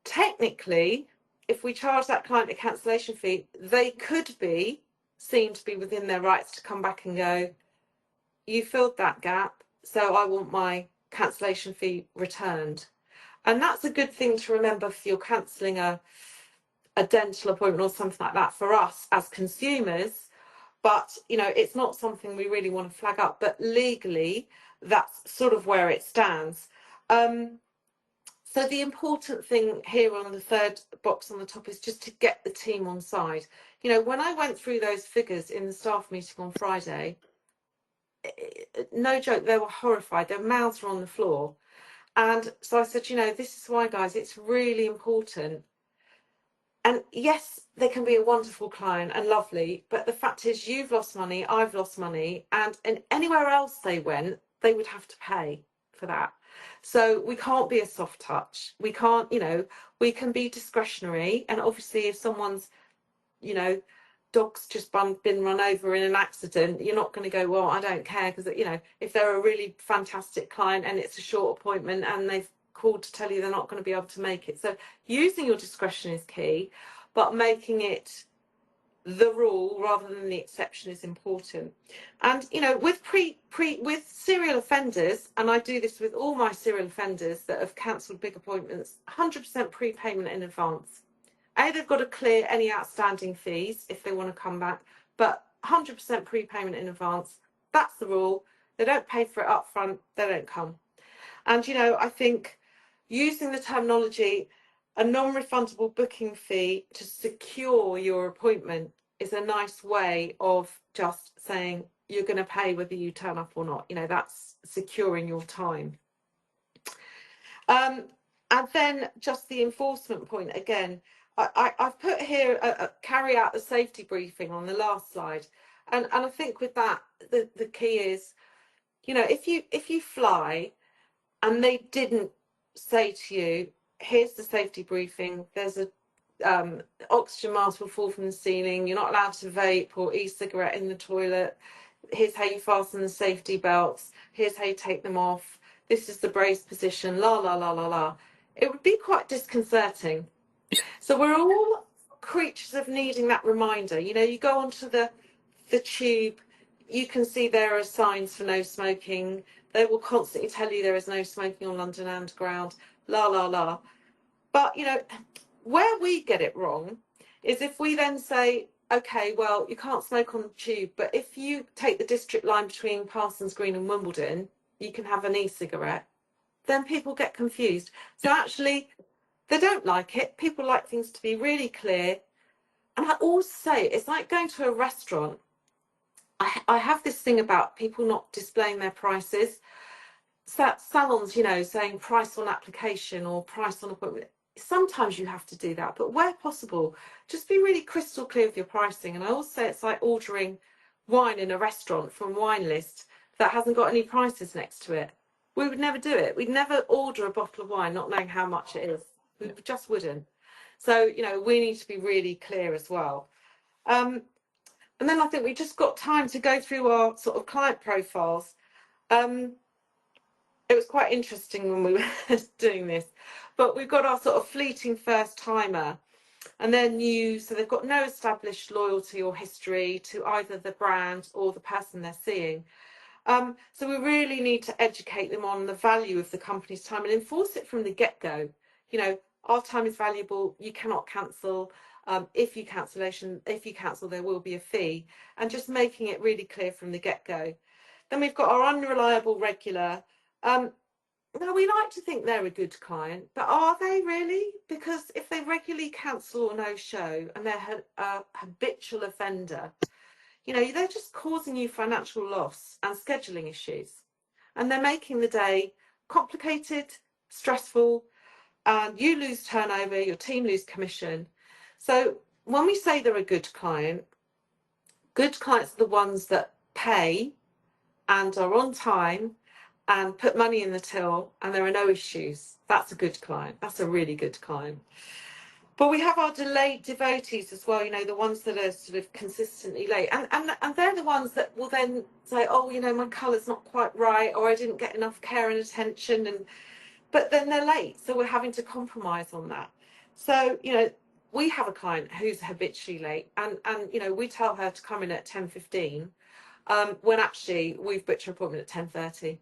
technically, if we charge that client a cancellation fee, they could be seen to be within their rights to come back and go, you filled that gap, so I want my cancellation fee returned. And that's a good thing to remember if you're cancelling a dental appointment or something like that for us as consumers. But, you know, it's not something we really want to flag up, but legally, that's sort of where it stands. So the important thing here on the 3rd box on the top is just to get the team on side. You know, when I went through those figures in the staff meeting on Friday, no joke, they were horrified. Their mouths were on the floor. And so I said, you know, this is why, guys, it's really important. And yes, they can be a wonderful client and lovely, but the fact is you've lost money, I've lost money, and anywhere else they went, they would have to pay for that. So we can't be a soft touch. We can't, you know, we can be discretionary. And obviously if someone's, you know, dog's just been run over in an accident, you're not going to go, well, I don't care, because, you know, if they're a really fantastic client and it's a short appointment and they've called to tell you they're not going to be able to make it. So using your discretion is key, but making it the rule rather than the exception is important. And, you know, with with serial offenders, and I do this with all my serial offenders that have cancelled big appointments, 100% prepayment in advance. They've got to clear any outstanding fees if they want to come back, but 100% prepayment in advance. That's the rule. They don't pay for it up front, they don't come. And, you know, I think using the terminology, a non-refundable booking fee to secure your appointment is a nice way of just saying you're going to pay whether you turn up or not. You know, that's securing your time. And then just the enforcement point again. I've put here carry out the safety briefing on the last slide, and I think with that the key is, you know, if you fly and they didn't say to you, here's the safety briefing, there's a oxygen mask will fall from the ceiling, you're not allowed to vape or e-cigarette in the toilet, here's how you fasten the safety belts, here's how you take them off, this is the brace position, la la la la la, it would be quite disconcerting. So we're all creatures of needing that reminder. You know, you go onto the tube, you can see there are signs for no smoking. They will constantly tell you there is no smoking on London Underground, la la la. But, you know, where we get it wrong is if we then say, okay, well, you can't smoke on the tube, but if you take the district line between Parsons Green and Wimbledon, you can have an e-cigarette. then people get confused. So actually, they don't like it. People like things to be really clear. And I always say, it's like going to a restaurant. I have this thing about people not displaying their prices. Salons, you know, saying price on application or price on appointment. Sometimes you have to do that, but where possible, just be really crystal clear with your pricing. And I always say it's like ordering wine in a restaurant from wine list that hasn't got any prices next to it. We would never do it. We'd never order a bottle of wine not knowing how much it is. We just wouldn't. So, you know, we need to be really clear as well. And then I think we just got time to go through our sort of client profiles. It was quite interesting when we were doing this, but we've got our sort of fleeting first timer, and they're new, so they've got no established loyalty or history to either the brand or the person they're seeing. So we really need to educate them on the value of the company's time and enforce it from the get-go. You know, our time is valuable. You cannot cancel. If you cancel, there will be a fee, and just making it really clear from the get-go. Then we've got our unreliable regular. Now, we like to think they're a good client, but are they really? Because if they regularly cancel or no show and they're a habitual offender, you know, they're just causing you financial loss and scheduling issues. And they're making the day complicated, stressful, and you lose turnover, your team lose commission. So when we say they're a good clients are the ones that pay and are on time and put money in the till and there are no issues. That's a good client. That's a really good client. But we have our delayed devotees as well, you know, the ones that are sort of consistently late. And they're the ones that will then say, oh, you know, my colour's not quite right, or I didn't get enough care and attention. But then they're late. So we're having to compromise on that. So, you know, we have a client who's habitually late and you know, we tell her to come in at 10:15 when actually we've booked her appointment at 10:30.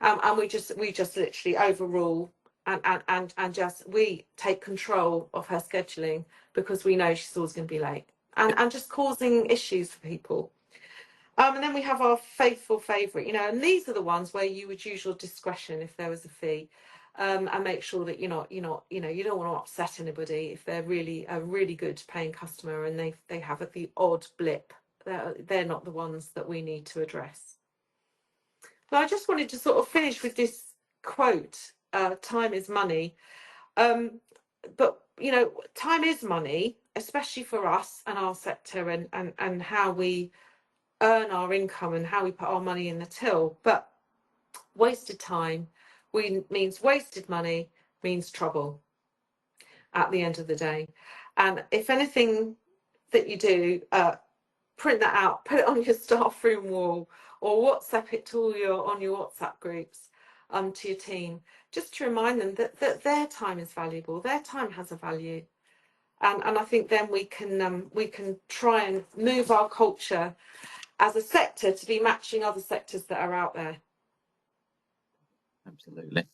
And we just literally overrule and just we take control of her scheduling because we know she's always going to be late and just causing issues for people. And then we have our faithful favourite, you know, and these are the ones where you would use your discretion if there was a fee, and make sure that you're not, you know, you don't want to upset anybody if they're really a really good paying customer and they have the odd blip. They're not the ones that we need to address. So I just wanted to sort of finish with this quote, time is money. But, you know, time is money, especially for us and our sector and how we earn our income and how we put our money in the till. But wasted time means wasted money, means trouble at the end of the day. And if anything that you do, print that out, put it on your staff room wall, or WhatsApp it to on your WhatsApp groups, to your team, just to remind them that their time is valuable, their time has a value. And I think then we can try and move our culture as a sector to be matching other sectors that are out there. Absolutely.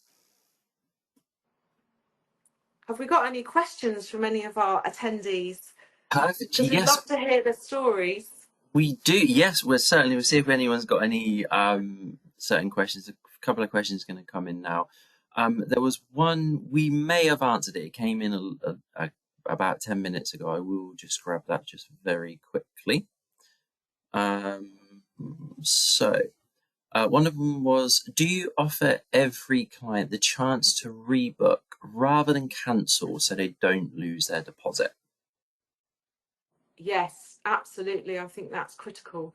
Have we got any questions from any of our attendees? Perfect. Because we'd love to hear the stories. We do. Yes, we'll see if anyone's got any certain questions. A couple of questions going to come in now. There was one, we may have answered it. It came in about 10 minutes ago. I will just grab that just very quickly. One of them was, do you offer every client the chance to rebook rather than cancel so they don't lose their deposit? Yes, absolutely. I think that's critical.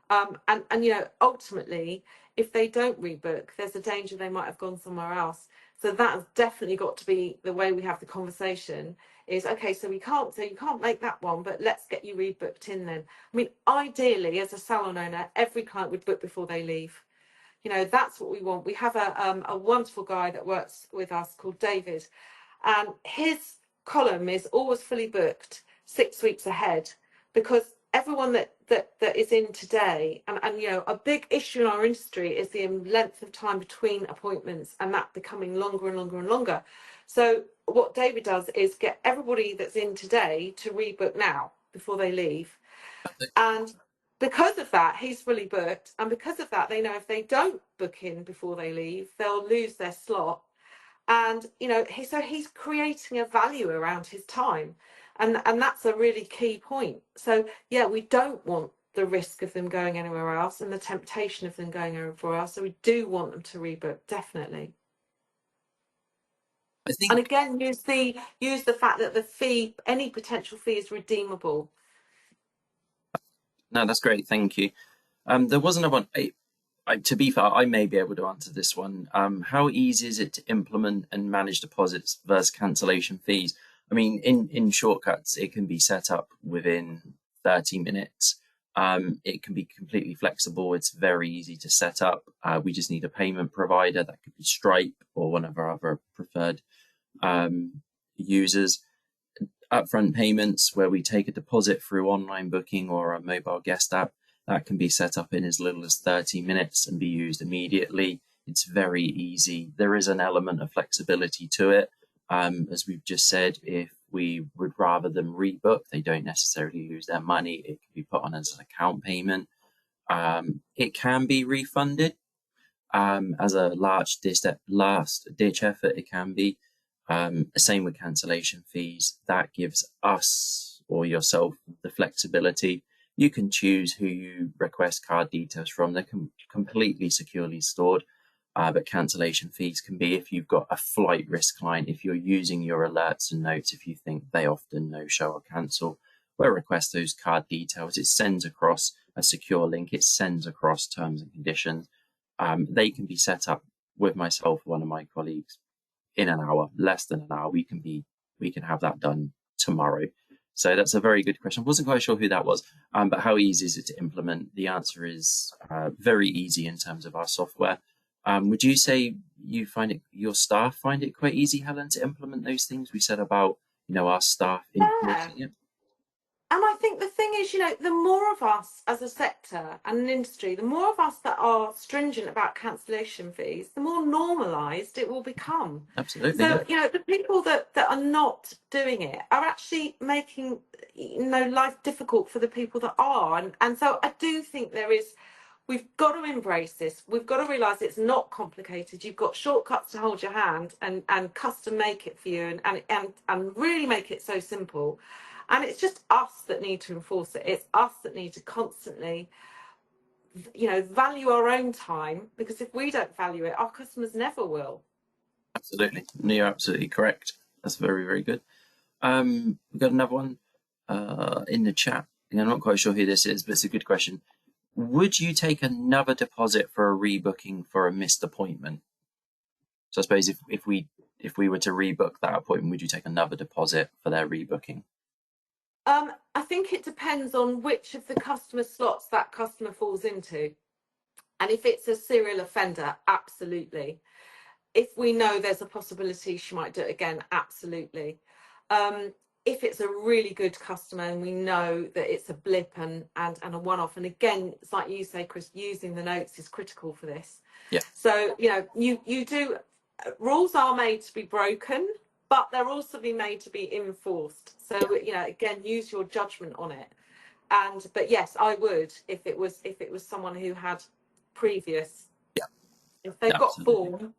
And you know, ultimately, if they don't rebook, there's a danger they might have gone somewhere else. So that's definitely got to be the way we have the conversation is, okay, so you can't make that one, but let's get you rebooked in then. I mean, ideally, as a salon owner, every client would book before they leave. You know, that's what we want. We have a wonderful guy that works with us called David, and his column is always fully booked 6 weeks ahead because everyone that is in today, and you know, a big issue in our industry is the length of time between appointments and that becoming longer and longer and longer. So what David does is get everybody that's in today to rebook now before they leave. And because of that, he's fully booked, and because of that, they know if they don't book in before they leave, they'll lose their slot. And so he's creating a value around his time, and that's a really key point. So yeah, we don't want the risk of them going anywhere else and the temptation of them going anywhere else. So we do want them to rebook, definitely. I think And again, use the fact that the fee, any potential fee, is redeemable. no, that's great. Thank you. There was another one. To be fair, I may be able to answer this one. How easy is it to implement and manage deposits versus cancellation fees? I mean, in shortcuts, it can be set up within 30 minutes. It can be completely flexible. It's very easy to set up. We just need a payment provider. That could be Stripe or one of our other preferred users. Upfront payments, where we take a deposit through online booking or a mobile guest app, that can be set up in as little as 30 minutes and be used immediately. It's very easy. There is an element of flexibility to it. As we've just said, if we would rather them rebook, they don't necessarily lose their money. It can be put on as an account payment. It can be refunded as a last ditch effort. It can be. Same with cancellation fees. That gives us or yourself the flexibility. You can choose who you request card details from. They're completely securely stored. But cancellation fees can be if you've got a flight risk client, if you're using your alerts and notes, if you think they often no show or cancel, we'll request those card details. It sends across a secure link. It sends across terms and conditions. They can be set up with myself or one of my colleagues in an hour, less than an hour. We can have that done tomorrow. So that's a very good question. I wasn't quite sure who that was, but how easy is it to implement? The answer is very easy in terms of our software. Would you say your staff find it quite easy, Helen, to implement those things we said about, our staff enforcing it? And I think the thing is, the more of us as a sector and an industry, the more of us that are stringent about cancellation fees, the more normalised it will become. Absolutely. So, Yeah. the people that are not doing it are actually making, life difficult for the people that are. And so I do think we've got to embrace this. We've got to realise it's not complicated. You've got shortcuts to hold your hand and custom make it for you and really make it so simple. And it's just us that need to enforce it. It's us that need to constantly, value our own time, because if we don't value it, our customers never will. Absolutely. No, you're absolutely correct. That's very, very good. We've got another one in the chat. I'm not quite sure who this is, but it's a good question. Would you take another deposit for a rebooking for a missed appointment? So I suppose if we were to rebook that appointment, would you take another deposit for their rebooking? I think it depends on which of the customer slots that customer falls into. And if it's a serial offender, absolutely. If we know there's a possibility she might do it again, absolutely. If it's a really good customer and we know that it's a blip and a one-off, and again, it's like you say, Chris, using the notes is critical for this. Yeah. So, you do, rules are made to be broken, but they're also made to be enforced. So, again, use your judgment on it. But yes, I would if it was someone who had previous. Yeah. If they've got Absolutely. form,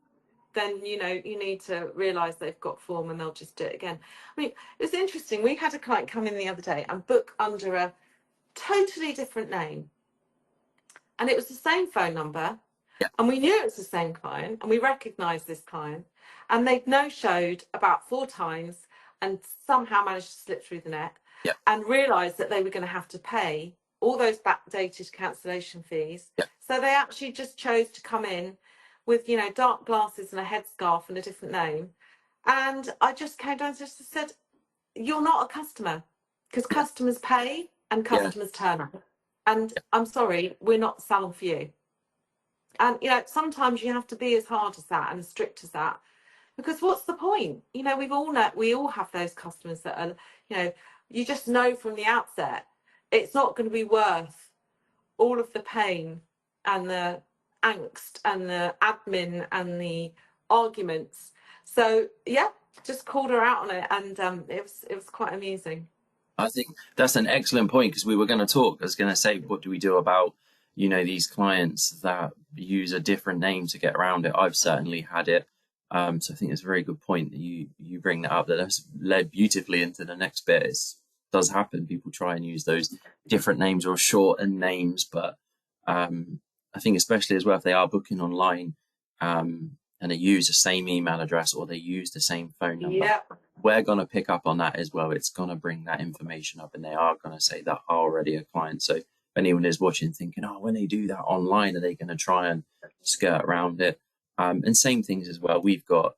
then you need to realise they've got form and they'll just do it again. I mean, it was interesting. We had a client come in the other day and book under a totally different name, and it was the same phone number. Yeah. And we knew it was the same client, and we recognised this client, and they'd no-showed about 4 times and somehow managed to slip through the net. Yeah. And realised that they were going to have to pay all those backdated cancellation fees. Yeah. So they actually just chose to come in with, dark glasses and a headscarf and a different name. And I just came down and just said, you're not a customer, because customers pay and customers turn up. And I'm sorry, we're not the salon for you. And, sometimes you have to be as hard as that and as strict as that, because what's the point? We all have those customers that are, you just know from the outset, it's not going to be worth all of the pain and the angst and the admin and the arguments. So yeah, just called her out on it, and it was quite amusing. I think that's an excellent point because we were going to talk. I was going to say, what do we do about, these clients that use a different name to get around it? I've certainly had it. So I think it's a very good point that you bring that up. That has led beautifully into the next bit. It does happen. People try and use those different names or shortened names, but I think especially as well if they are booking online and they use the same email address or they use the same phone number, Yeah. we're going to pick up on that as well. It's going to bring that information up and they are going to say that are already a client. So if anyone is watching thinking, oh, when they do that online, are they going to try and skirt around it? And same things as well. We've got,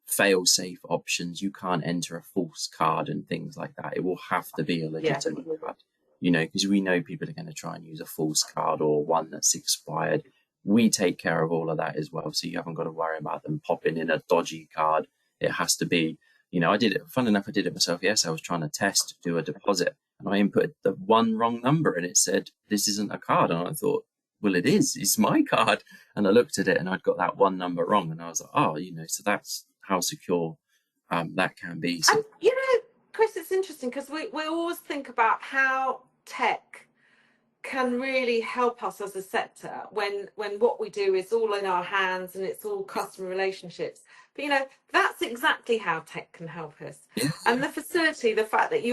fail safe options. You can't enter a false card and things like that. It will have to be a Yeah. legitimate card, because we know people are going to try and use a false card or one that's expired. We take care of all of that as well. So you haven't got to worry about them popping in a dodgy card. It has to be, I did it, fun enough, I did it myself. Yes, I was trying to do a deposit and I input the one wrong number and it said, this isn't a card. And I thought, well, it is, it's my card. And I looked at it and I'd got that one number wrong. And I was like, oh, so that's how secure that can be. So, And Chris, it's interesting because we always think about how tech can really help us as a sector when what we do is all in our hands and it's all customer relationships. But that's exactly how tech can help us. yeah, And the facility, the fact that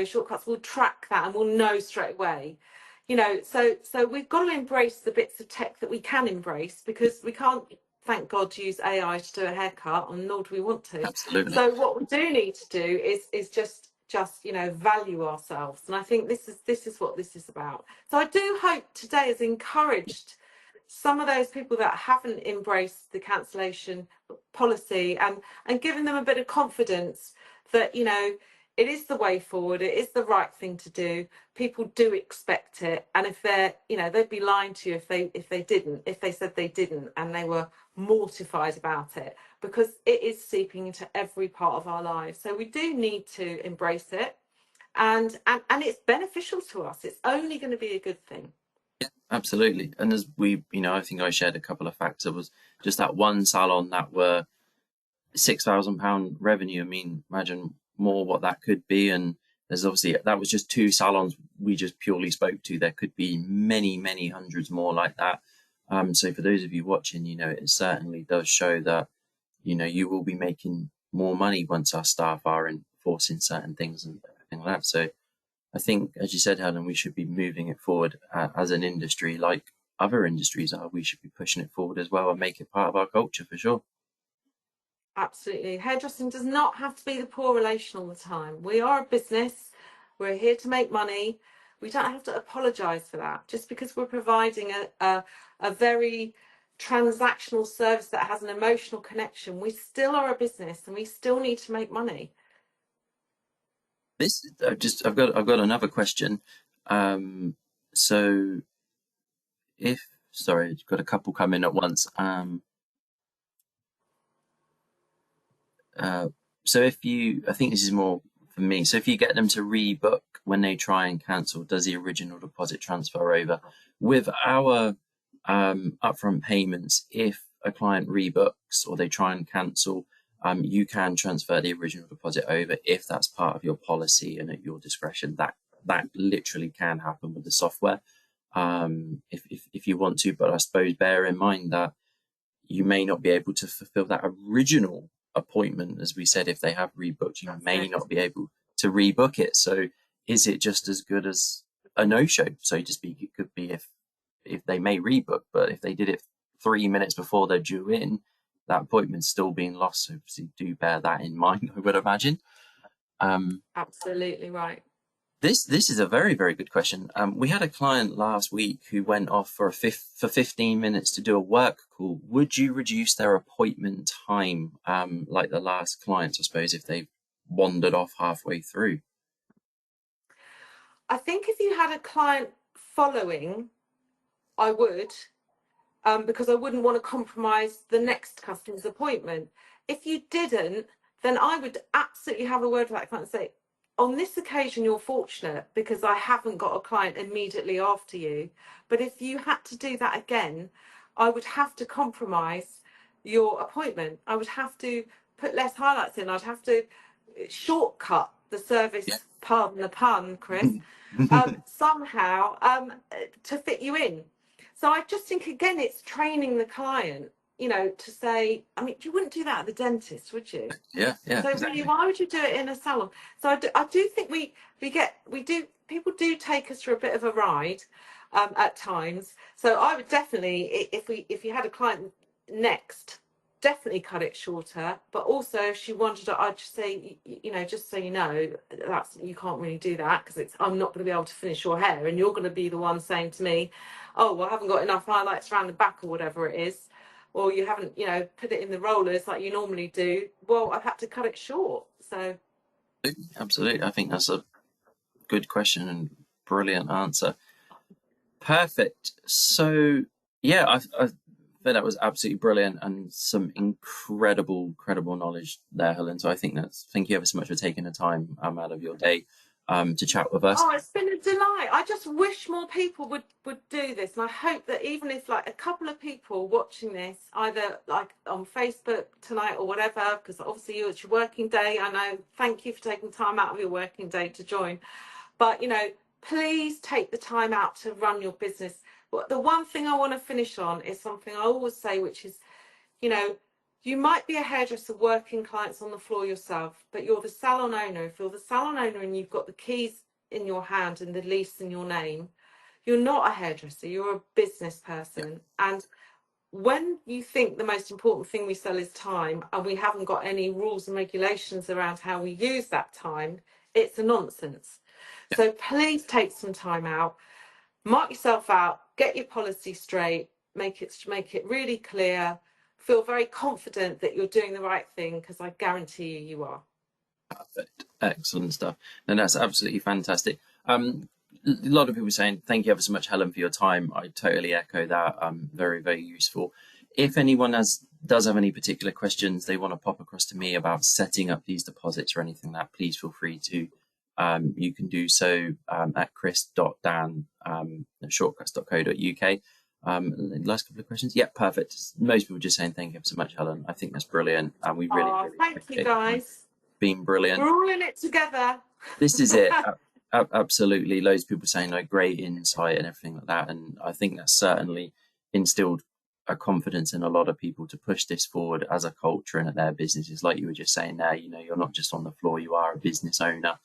shortcuts will track that and will know straight away. So we've got to embrace the bits of tech that we can embrace because we can't, thank God, use AI to do a haircut, and nor do we want to. absolutely. So what we do need to do is just value ourselves, and I think this is what this is about. So I do hope today has encouraged some of those people that haven't embraced the cancellation policy and given them a bit of confidence that it is the way forward, it is the right thing to do. People do expect it, and if they're they'd be lying to you if they said they didn't and they were mortified about it, because it is seeping into every part of our lives. So we do need to embrace it, and it's beneficial to us. It's only going to be a good thing. Absolutely. And as we, I think I shared a couple of facts. It was just that one salon that were £6,000 revenue. I mean, imagine more what that could be. And there's obviously, that was just two salons we just purely spoke to. There could be many, many hundreds more like that. So for those of you watching, it certainly does show that, you will be making more money once our staff are enforcing certain things and everything like that. So I think, as you said, Helen, we should be moving it forward as an industry like other industries are. We should be pushing it forward as well and make it part of our culture for sure. Absolutely. Hairdressing does not have to be the poor relation all the time. We are a business. We're here to make money. We don't have to apologise for that. Just because we're providing a very transactional service that has an emotional connection, we still are a business and we still need to make money. I've got another question. So sorry, I've got a couple come in at once. So I think this is more for me. So if you get them to rebook when they try and cancel, does the original deposit transfer over? With our upfront payments, if a client rebooks or they try and cancel, you can transfer the original deposit over if that's part of your policy and at your discretion. That literally can happen with the software, if you want to. But I suppose bear in mind that you may not be able to fulfill that original appointment. As we said, if they have rebooked, you may not be able to rebook it. So is it just as good as a no-show, so to speak? It could be if they may rebook, but if they did it 3 minutes before they're due in, that appointment's still being lost. So obviously do bear that in mind, I would imagine. Absolutely right. This is a very, very good question. We had a client last week who went off for 15 minutes to do a work call. Would you reduce their appointment time, like the last clients, I suppose, if they've wandered off halfway through? I think if you had a client following, I would, because I wouldn't want to compromise the next customer's appointment. If you didn't, then I would absolutely have a word with that client and say, on this occasion, you're fortunate because I haven't got a client immediately after you. But if you had to do that again, I would have to compromise your appointment. I would have to put less highlights in. I'd have to shortcut the service, pardon the pun, Chris, Yeah. somehow to fit you in. So I just think, again, it's training the client, to say, I mean, you wouldn't do that at the dentist, would you? Yeah, So exactly. really, why would you do it in a salon? So I do think people do take us for a bit of a ride at times. So I would definitely, if you had a client next, definitely cut it shorter. But also, if she wanted, I'd just say, just so you know, you can't really do that, because I'm not going to be able to finish your hair, and you're going to be the one saying to me, oh, well, I haven't got enough highlights around the back, or whatever it is, or you haven't, put it in the rollers like you normally do. Well, I've had to cut it short. So Absolutely. I think that's a good question and brilliant answer. Perfect. So yeah, I think that was absolutely brilliant and some incredible knowledge there, Helen. So I think thank you ever so much for taking the time out of your day to chat with us. oh, it's been a delight. I just wish more people would do this, and I hope that even if like a couple of people watching this, either like on Facebook tonight or whatever, because obviously it's your working day. I know. Thank you for taking time out of your working day to join. But please take the time out to run your business. But the one thing I want to finish on is something I always say, which is, you might be a hairdresser working clients on the floor yourself, but you're the salon owner. If you're the salon owner and you've got the keys in your hand and the lease in your name, you're not a hairdresser, you're a business person. And when you think the most important thing we sell is time, and we haven't got any rules and regulations around how we use that time, it's a nonsense. So please take some time out, mark yourself out, get your policy straight, make it really clear, feel very confident that you're doing the right thing, because I guarantee you are. Perfect. Excellent stuff. And that's absolutely fantastic. A lot of people saying thank you ever so much, Helen, for your time. I totally echo that. Very useful. If anyone does have any particular questions they want to pop across to me about setting up these deposits or anything like that, please feel free to. You can do so at chris.dan at shortcuts.co.uk. Last couple of questions. Yeah, perfect. Most people just saying thank you ever so much, Helen. I think that's brilliant. And we really Thank you, appreciate it. guys. Been brilliant. We're all in it together. This is it. Absolutely. Loads of people saying like great insight and everything like that. And I think that's certainly instilled a confidence in a lot of people to push this forward as a culture and at their businesses. Like you were just saying there, you're not just on the floor, you are a business owner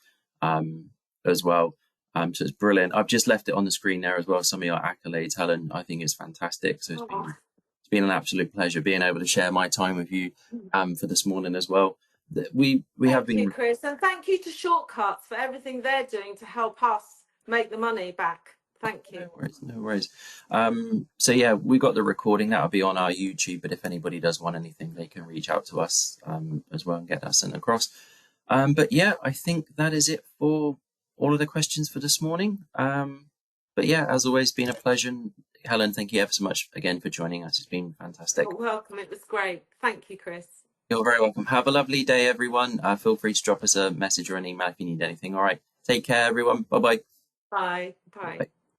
as well. So it's brilliant. I've just left it on the screen there as well. Some of your accolades, Helen, I think is fantastic. So it's been an absolute pleasure being able to share my time with you for this morning as well. We have been. Thank you, Chris, and thank you to Shortcuts for everything they're doing to help us make the money back. Thank you. No worries. So yeah, we got the recording that'll be on our YouTube, but if anybody does want anything, they can reach out to us as well and get that sent across. But yeah, I think that is it for all of the questions for this morning. But yeah, as always, been a pleasure. Helen, thank you ever so much again for joining us. It's been fantastic. You're welcome. It was great. Thank you, Chris. You're very welcome. Have a lovely day, everyone. Feel free to drop us a message or an email if you need anything. All right. Take care, everyone. Bye-bye. Bye. Bye.